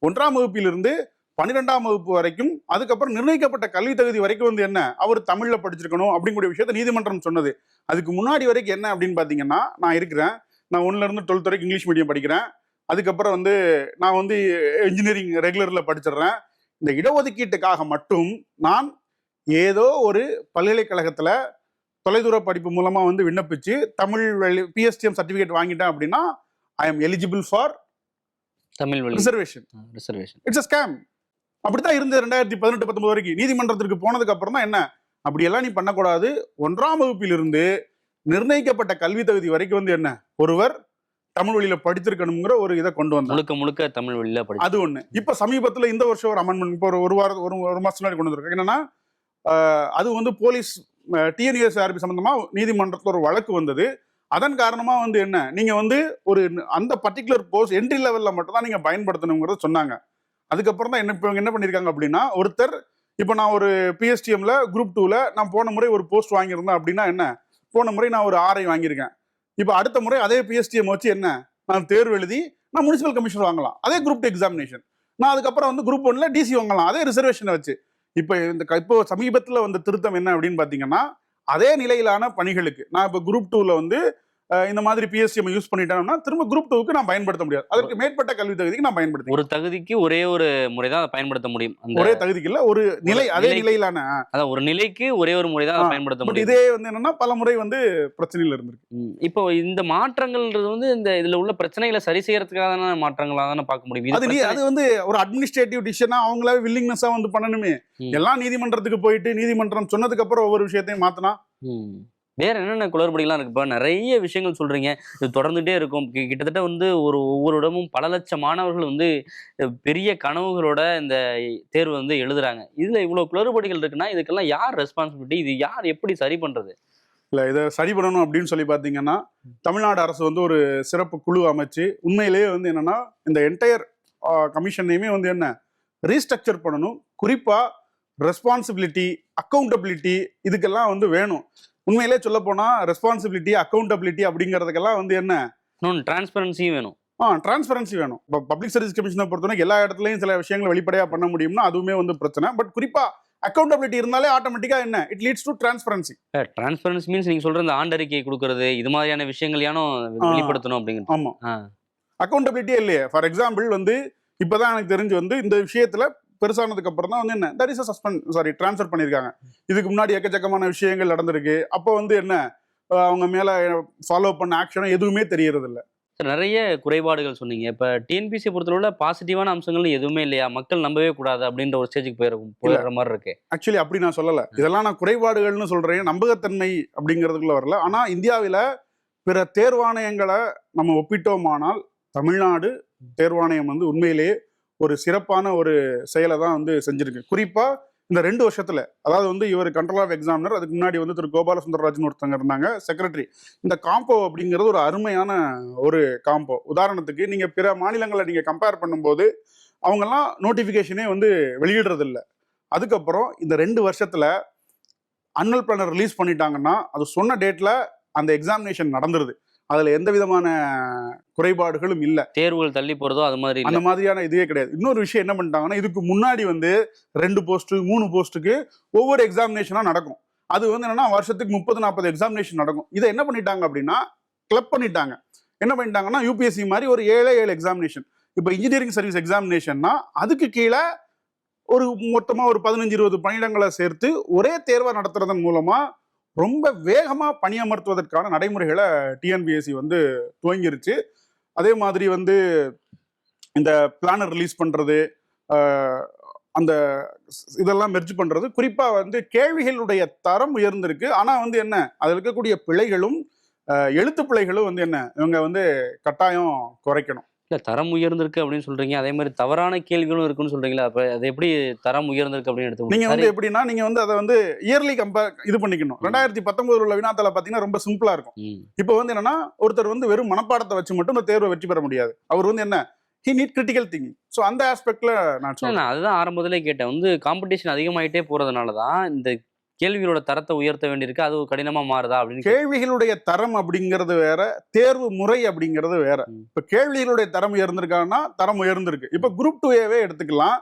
1ஆம் வகுப்பிலிருந்து 12ஆம் வகுப்பு வரைக்கும், அதுக்கப்புறம் நிர்ணயிக்கப்பட்ட கல்வி தகுதி வரைக்கும் வந்து என்ன அவர் தமிழ்ல படிச்சிருக்கணும் அப்படிங்கிற விஷயத்த நீதிமன்றம் சொன்னது. அதுக்கு முன்னாடி வரைக்கும் என்ன அப்படின்னு பாத்தீங்கன்னா, நான் இருக்கிறேன், நான் 1ல இருந்து 12th வரைக்கும் இங்கிலீஷ் மீடியம் படிக்கிறேன், அதுக்கப்புறம் வந்து நான் வந்து இன்ஜினியரிங் ரெகுலர்ல படிச்சிடுறேன். இந்த இடஒதுக்கீட்டுக்காக மட்டும் நான் ஏதோ ஒரு பல்கலைக்கழகத்துல தொலைதூர படிப்பு மூலமா வந்து விண்ணப்பிச்சு தமிழ் பிஎஸ்டிஎம் சர்டிபிகேட் வாங்கிட்டேன் அப்படின்னா I am eligible for Tamil வழி reservation. Reservation. It's a scam. அப்படித்தான் இருந்தது 2018-19 வரைக்கும். நீதிமன்றத்திற்கு போனதுக்கு அப்புறம் தான் என்ன, அப்படியெல்லாம் நீ பண்ணக்கூடாது, 1ஆம் வகுப்பிலிருந்து நிர்ணயிக்கப்பட்ட கல்வி தகுதி வரைக்கும் வந்து என்ன ஒருவர் தமிழ் வழியில படித்திருக்கணுங்கிற ஒரு இதை கொண்டு வந்தாங்க. முழுக்க முழுக்க தமிழ் வழியில படி. அது ஒண்ணு. இப்ப சமீபத்துல இந்த வருஷம் ஒரு அமெண்ட்மெண்ட் இப்போ ஒரு வாரம் ஒரு மாசம் முன்னாடி கொண்டு வந்திருக்காங்க. என்னன்னா அது வந்து போலீஸ் டிஎன்யூஎஸ்ஆர்பி சம்பந்தமா நீதிமன்றத்தில் ஒரு வழக்கு வந்தது. அதன் காரணமா வந்து என்ன, நீங்க வந்து ஒரு அந்த பர்டிகுலர் போஸ்ட் என்ட்ரி லெவல்ல மட்டும் தான் நீங்க பயன்படுத்தணுங்கிறத சொன்னாங்க. அதுக்கப்புறம் தான் என்ன பண்ணிருக்காங்க அப்படின்னா, ஒருத்தர் இப்ப நான் ஒரு பிஎஸ்டிஎம்ல குரூப் 2ல நான் போன முறை ஒரு போஸ்ட் வாங்கியிருந்தேன் அப்படின்னா என்ன, போன முறை நான் ஒரு 6 வாங்கியிருக்கேன். இப்ப அடுத்த முறை அதே பிஎஸ்டிஎம் வச்சு என்ன நான் தேர்வு எழுதி நான் முனிசிபல் கமிஷனர் வாங்கலாம், அதே குரூப் 2 எக்ஸாமினேஷன். நான் அதுக்கப்புறம் வந்து குரூப் 1ல டிசி வாங்கலாம், அதே ரிசர்வேஷனை வச்சு. இப்போ சமீபத்துல வந்த திருத்தம் என்ன அப்படின்னு பாத்தீங்கன்னா, அதே நிலையிலான பணிகளுக்கு நான் இப்ப குரூப் 2ல வந்து இந்த மாதிரி பிஎஸ்டிஎம் யூஸ் பண்ணிட்டேன்னா திரும்ப குரூப் 2க்கு நான் பயன்படுத்த முடியாது. அதற்கு மேற்பட்ட கல்வி தகுதிக்கு நான் பயன்படுத்த ஒரு தகுதிக்கு ஒரே ஒரு முறை தான் அதை பயன்படுத்த முடியும். அந்த ஒரே தகுதிக்கு இல்ல, ஒரு நிலை, அதே நிலையிலான அதான் ஒரு நிலைக்கு ஒரே ஒரு முறை தான் அதை பயன்படுத்த முடியும். இதே வந்து என்னன்னா பல முறை வந்து பிரச்சனையில இருந்திருக்கு. இப்போ இந்த மாற்றங்கள்ன்றது வந்து இந்த இதுல உள்ள பிரச்சனைகளை சரி செய்யறதுக்கான மாற்றங்களா தானே பார்க்க முடியும். அது வந்து ஒரு அட்மினிஸ்ட்ரேட்டிவ் டிசிஷனா அவங்களாவே வில்லிங்னஸா வந்து பண்ணணுமே. எல்லாம் நீதிமன்றத்துக்கு போயிட்டு நீதிமன்றம் சொன்னதுக்கு அப்புறம் ஒவ்வொரு விஷயத்தையும் மாத்தினா வேற என்னென்ன குளறுபடிகள்லாம் இருக்குப்பா? நிறைய விஷயங்கள் சொல்றீங்க, இது தொடர்ந்துட்டே இருக்கும். கிட்டத்தட்ட வந்து ஒவ்வொரு இடமும் பல லட்சம் மாணவர்கள் வந்து பெரிய கனவுகளோட இந்த தேர்வு வந்து எழுதுறாங்க. இதுல இவ்வளவு குளறுபடிகள் இருக்குன்னா இதுக்கெல்லாம் யார் ரெஸ்பான்சிபிலிட்டி? இது யார் எப்படி சரி பண்றது? இல்ல, இதை சரி பண்ணணும் அப்படின்னு சொல்லி பாத்தீங்கன்னா, தமிழ்நாடு அரசு வந்து ஒரு சிறப்பு குழு அமைச்சு உண்மையிலேயே வந்து என்னன்னா இந்த என்டையர் கமிஷனையுமே வந்து என்ன ரீஸ்ட்ரக்சர் பண்ணணும். குறிப்பா ரெஸ்பான்சிபிலிட்டி, அக்கௌண்டபிலிட்டி இதுக்கெல்லாம் வந்து வேணும். உண்மையிலே சொல்ல போனா ரெஸ்பான்சிபிலிட்டி, அக்கௌண்டபிலிட்டி அப்படிங்கிறதுக்கெல்லாம் வந்து என்ன டிரான்ஸ்பரன்சியும் வேணும். டிரான்ஸ்பரன்சி வேணும். இப்போ பப்ளிக் சர்வீஸ் கமிஷனை பொறுத்தவரை எல்லா இடத்துலையும் சில விஷயங்களை வெளிப்படையா பண்ண முடியும்னா அதுவுமே வந்து பிரச்சனை. பட் குறிப்பா அக்கௌண்டபிலிட்டி இருந்தாலே ஆட்டோமேட்டிக்கா என்ன it leads to transparency. Transparency means நீங்க சொல்ற இந்த ஆண்டறிக்கை கொடுக்கறது இது மாதிரியான விஷயங்கள் வெளிப்படுத்தணும் அப்படிங்கிறது. ஆமா, அக்கௌண்டபிலிட்டியே இல்லையே. ஃபார் எக்ஸாம்பிள் வந்து இப்பதான் எனக்கு தெரிஞ்சு வந்து இந்த விஷயத்துல பெருசானதுக்கு அப்புறம் தான் வந்து என்ன தட் இஸ் ட்ரான்ஸ்ஃபர் பண்ணியிருக்காங்க. இதுக்கு முன்னாடி எக்கச்சக்கமான விஷயங்கள் நடந்திருக்கு. அப்போ வந்து என்ன அவங்க மேல ஃபாலோ பண்ண ஆக்ஷனும் எதுவுமே தெரியறது இல்லை. நிறைய குறைபாடுகள் சொன்னீங்க. இப்ப டிஎன்பிசி பொறுத்தவரை பாசிட்டிவான அம்சங்கள் எதுவுமே இல்லையா? மக்கள் நம்பவே கூடாது அப்படின்ற ஒரு ஸ்டேஜுக்கு போயிடுற மாதிரி இருக்கு. ஆக்சுவலி அப்படி நான் சொல்லல, இதெல்லாம் நான் குறைபாடுகள்னு சொல்றேன், நம்பகத்தன்மை அப்படிங்கிறதுக்குள்ள வரல. ஆனா இந்தியாவில பிற தேர்வாணையங்களை நம்ம ஒப்பிட்டோமானால் தமிழ்நாடு தேர்வாணையம் வந்து உண்மையிலேயே ஒரு சிறப்பான ஒரு செயலை தான் வந்து செஞ்சிருக்கு. குறிப்பா இந்த 2 வருஷத்துல, அதாவது வந்து இவர் கண்ட்ரோல் ஆஃப் எக்ஸாமினர், அதுக்கு முன்னாடி வந்து திரு கோபால சுந்தரராஜன் ஒருத்தங்க இருந்தாங்க செக்ரட்டரி. இந்த காம்போ அப்படிங்கிறது ஒரு அருமையான ஒரு காம்போ. உதாரணத்துக்கு நீங்க பிற மாநிலங்களை நீங்க கம்பேர் பண்ணும்போது அவங்கெல்லாம் நோட்டிபிகேஷனே வந்து வெளியிடுறது இல்லை. அதுக்கப்புறம் இந்த 2 வருஷத்துல அனுவல் பிளானர் ரிலீஸ் பண்ணிட்டாங்கன்னா அது சொன்ன டேட்ல அந்த எக்ஸாமினேஷன் நடந்துருது. அதுல எந்த விதமான குறைபாடுகளும் இல்ல. தேர்வுகள் தள்ளி போறதோ அது மாதிரி அந்த மாதிரியான இதுவே கிடையாது. இன்னொரு விஷயம் என்ன பண்ணிட்டாங்கன்னா, இதுக்கு முன்னாடி வந்து 2 போஸ்ட் 3 போஸ்ட்டுக்கு ஒவ்வொரு எக்ஸாமினேஷனா நடக்கும். அது வந்து என்னன்னா வருஷத்துக்கு 30-40 எக்ஸாமினேஷன் நடக்கும். இதை என்ன பண்ணிட்டாங்க அப்படின்னா கிளப் பண்ணிட்டாங்க. என்ன பண்ணிட்டாங்கன்னா யூபிஎஸ்சி மாதிரி ஒரு 7 எக்ஸாமினேஷன். இப்போ இன்ஜினியரிங் சர்வீஸ் எக்ஸாமினேஷன்னா அதுக்கு கீழே ஒரு மொத்தமா ஒரு 15-20 பணியிடங்களை சேர்த்து ஒரே தேர்வா நடத்துறதன் மூலமா ரொம்ப வேகமா பணியமர்த்துவதற்கான நடைமுறைகளை டிஎன்பிஎஸ்சி வந்து துவங்கிருச்சு. அதே மாதிரி வந்து இந்த பிளானர் ரிலீஸ் பண்றது, அந்த இதெல்லாம் மெர்ஜ் பண்றது, குறிப்பா வந்து கேள்விகளுடைய தரம் உயர்ந்திருக்கு. ஆனா வந்து என்ன அதுல இருக்கக்கூடிய பிழைகளும் எழுத்து பிழைகளும் வந்து என்ன இவங்க வந்து கட்டாயம் குறைக்கணும். இல்ல தரம் உயர்ந்திருக்கு அப்படின்னு சொல்றீங்க, அதே மாதிரி தவறான கேள்விகளும் இருக்குன்னு சொல்றீங்களா? அப்ப அது எப்படி தரம் உயர்ந்திருக்கு அப்படின்னு எடுத்து நீங்க வந்து எப்படின்னா நீங்க வந்து அதை வந்து இயர்லி இது பண்ணிக்கணும். 2019 உள்ள வினாத்தாள பாத்தீங்கன்னா ரொம்ப சிம்பிளா இருக்கும். இப்போ வந்து என்னன்னா ஒருத்தர் வந்து வெறும் மனப்பாடத்தை வச்சு மட்டும் இந்த தேர்வை வெற்றி பெற முடியாது. அவர் வந்து என்ன he need critical thinking. So அந்த ஆஸ்பெக்ட்ல நான் சொல்றேன். நான் அதுதான் ஆரம்பத்திலே கேட்டேன். வந்து காம்படிஷன் அதிகமாயிட்டே போறதுனால தான் இந்த கேள்விகளோட தரத்தை உயர்த்த வேண்டியிருக்கு. அது கடினமா மாறுதா அப்படின்னு கேள்விகளுடைய தரம் அப்படிங்கிறது வேற, தேர்வு முறை அப்படிங்கிறது வேற. இப்ப கேள்விகளுடைய தரம் உயர்ந்திருக்காங்கன்னா தரம் உயர்ந்திருக்கு. இப்ப குரூப் 2A எடுத்துக்கலாம்.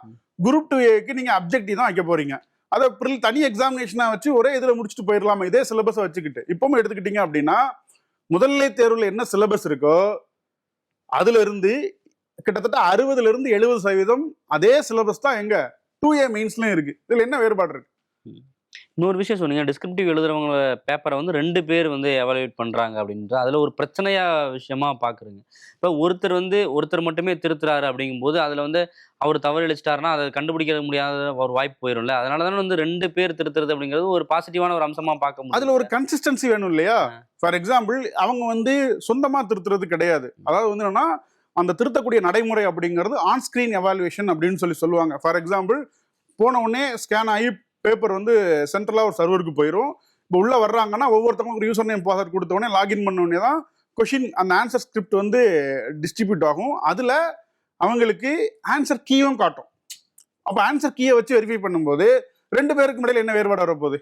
குரூப் 2Aக்கு நீங்க அப்ஜெக்டிவ் தான் வைக்க போறீங்க. அதை தனி எக்ஸாமினேஷனா வச்சு ஒரே இதுல முடிச்சுட்டு போயிடலாமா இதே சிலபஸை வச்சுக்கிட்டு? இப்பவும் எடுத்துக்கிட்டீங்க அப்படின்னா முதல்நிலை தேர்வுல என்ன சிலபஸ் இருக்கோ அதுல இருந்து கிட்டத்தட்ட 60% இருந்து 70% அதே சிலபஸ் தான் எங்க 2A மெயின்ஸ்லயும் இருக்கு. இதுல என்ன வேறுபாடு இருக்கு? இன்னொரு விஷயம் சொன்னீங்க, டிஸ்கிரிப்டிவ் எழுதுறவங்க பேப்பரை வந்து 2 பேர் வந்து எவாலுவேட் பண்றாங்க அப்படின்ற அதுல ஒரு பிரச்சனையா விஷயமா பாக்குறீங்க. இப்போ ஒருத்தர் மட்டுமே திருத்துறாரு அப்படிங்கும்போது அதுல வந்து அவர் தவறு அளிச்சிட்டாருன்னா அதை கண்டுபிடிக்க முடியாத ஒரு வாய்ப்பு போயிரும்ல. அதனாலதான் வந்து 2 பேர் திருத்துறது அப்படிங்கிறது ஒரு பாசிட்டிவான ஒரு அம்சமா பார்க்க முடியும். அதுல ஒரு கன்சிஸ்டன்சி வேணும் இல்லையா? ஃபார் எக்ஸாம்பிள் அவங்க வந்து சொந்தமா திருத்துறது கிடையாது. அதாவது வந்து என்னன்னா அந்த திருத்தக்கூடிய நடைமுறை அப்படிங்கிறது ஆன் ஸ்கிரீன் எவாலுவேஷன் அப்படின்னு சொல்லுவாங்க. ஃபார் எக்ஸாம்பிள் போன உடனே ஸ்கேன் ஆகி பேப்பர் வந்து சென்ட்ரலா ஒரு சர்வருக்கு போயிடும். இப்போ உள்ள வர்றாங்கன்னா ஒவ்வொருத்தவங்க ஒரு யூசர் நேம் பாஸ்வேர்ட் கொடுத்த உடனே லாகின் பண்ண உடனே தான் கொஷின் அந்த ஆன்சர் ஸ்கிரிப்ட் வந்து டிஸ்ட்ரிபியூட் ஆகும். அதுல அவங்களுக்கு ஆன்சர் கீயும் காட்டும். அப்ப ஆன்சர் கீயை வச்சு வெரிஃபை பண்ணும்போது 2 பேருக்கு இடையில என்ன வேறுபாடு வரப்போகுது?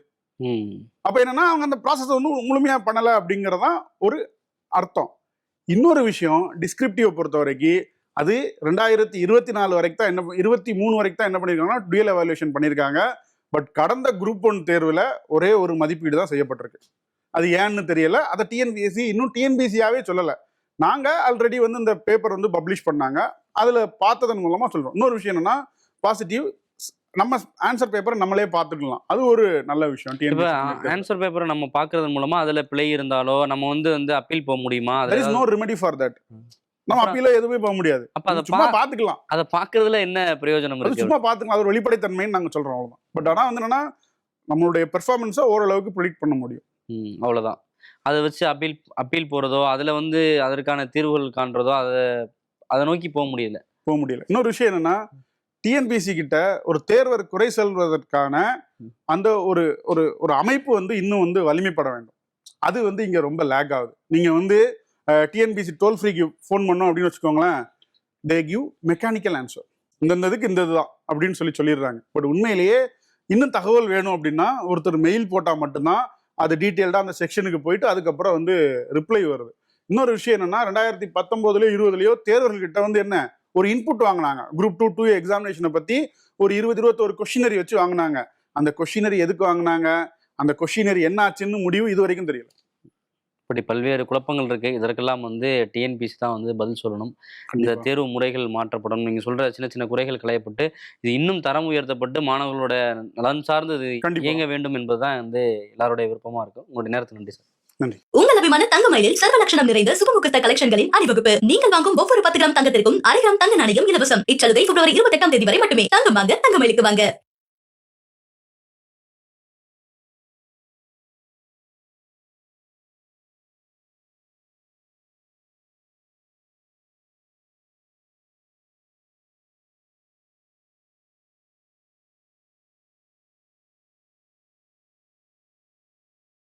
அப்ப என்னன்னா அவங்க அந்த ப்ராசஸ் வந்து முழுமையா பண்ணல அப்படிங்கறதான் ஒரு அர்த்தம். இன்னொரு விஷயம், டிஸ்கிரிப்டிவ் பொறுத்த வரைக்கும் அது 2024 வரைக்கும் தான் 23 வரைக்கும் தான் என்ன பண்ணிருக்காங்கன்னா டுயல் எவாலுவேஷன் பண்ணியிருக்காங்க. பட் கடந்த குரூப் 1 தேர்வுல ஒரே ஒரு மதிப்பீடு தான் செய்யப்பட்டிருக்கு. அது ஏன்னு தெரியல. அதை டிஎன்பிஎஸ்சி இன்னும் டிஎன்பிஎஸ்சியாவே சொல்லல. நாங்க ஆல்ரெடி வந்து இந்த பேப்பர் வந்து பப்ளிஷ் பண்ணாங்க. அதுல பார்த்ததன் மூலமா சொல்றோம். இன்னொரு விஷயம் என்னன்னா பாசிட்டிவ், நம்ம ஆன்சர் பேப்பரை நம்மளே பார்த்துக்கலாம். அது ஒரு நல்ல விஷயம். ஆன்சர் பேப்பரை நம்ம பார்க்கறது மூலமா அதுல பிழை இருந்தாலோ நம்ம வந்து அப்பீல் போக முடியுமா? there is no remedy for that. நம்ம அப்பீல எதுவுமே போக முடியாது. அப்ப அதை சும்மா பாத்துக்கலாம். அதை பார்க்கறதுல என்ன பிரயோஜனம் இருக்கு? சும்மா பாத்துக்கலாம். அது ஒரு வெளிப்படைத்தன்மைன்னு நாங்க சொல்றோம், அவ்வளவுதான். பட் ஆனா வந்து என்னன்னா நம்மளுடைய பெர்ஃபார்மன்ஸை ஓரளவுக்கு ப்ரெடிக்ட் பண்ண முடியும். அவ்வளவுதான். அதை வச்சு அப்பீல் போறதோ அதுல வந்து அதற்கான தீர்வுகள் காண்றதோ அதை நோக்கி போக முடியல. இன்னொரு விஷயம் என்னன்னா டிஎன்பிஎஸ்சி கிட்ட ஒரு தேர்வர் குறை சொல்வதற்கான அந்த ஒரு ஒரு ஒரு அமைப்பு வந்து இன்னும் வந்து வலிமைப்பட வேண்டும். அது வந்து இங்க ரொம்ப லேக் ஆகுது. நீங்க வந்து டிஎன்பிஎஸ்சி டோல் ஃப்ரீக்கு ஃபோன் பண்ணோம் அப்படின்னு வச்சுக்கோங்களேன், தே கிவ் மெக்கானிக்கல் ஆன்சர். இதுக்கு இந்த இதுதான் அப்படின்னு சொல்லிடுறாங்க. பட் உண்மையிலேயே இன்னும் தகவல் வேணும் அப்படின்னா ஒருத்தர் மெயில் போட்டால் மட்டும்தான் அது டீட்டெயில்டாக அந்த செக்ஷனுக்கு போயிட்டு அதுக்கப்புறம் வந்து ரிப்ளை வருது. இன்னொரு விஷயம் என்னன்னா 2019லயோ 20லயோ தேர்வர்கள்கிட்ட வந்து என்ன ஒரு இன்புட் வாங்கினாங்க. குரூப் 2A எக்ஸாமினேஷனை பத்தி ஒரு 20-21 கொஸ்டினரி வச்சு வாங்கினாங்க. அந்த கொஸ்டினரி எதுக்கு வாங்கினாங்க, அந்த கொஸ்டினரி என்ன ஆச்சுன்னு முடிவு இது வரைக்கும் தெரியல. இப்படி பல்வேறு குழப்பங்கள் இருக்கு. இதற்கெல்லாம் வந்து டிஎன்பிஎஸ்சி தான் வந்து பதில் சொல்லணும். இந்த தேர்வு முறைகள் மாற்றப்படும். நீங்க சொல்ற சின்ன சின்ன குறைகள் களையப்பட்டு இது இன்னும் தரம் உயர்த்தப்பட்டு மாணவர்களோட நலன் சார்ந்து இயங்க வேண்டும் என்பதுதான் வந்து எல்லாருடைய விருப்பமா இருக்கும். உங்களுடைய நேரத்துக்கு நன்றி சார். நன்றி. உங்கள் அபிமான தங்கமயிலில் சர்வ லட்சணம் நிறைந்த சுபமுகூர்த்த கலெக்ஷன்களின் அணிவகுப்பு. நீங்கள் வாங்கும் ஒவ்வொரு 10 கிராம் தங்கத்திற்கும் 1/2 கிராம் தங்க நாணயம் இலவசம். இச்சலுகை பிப்ரவரி 28 வரை மட்டுமே. தங்கம் வாங்க தங்கமயிலுக்கு வாங்க.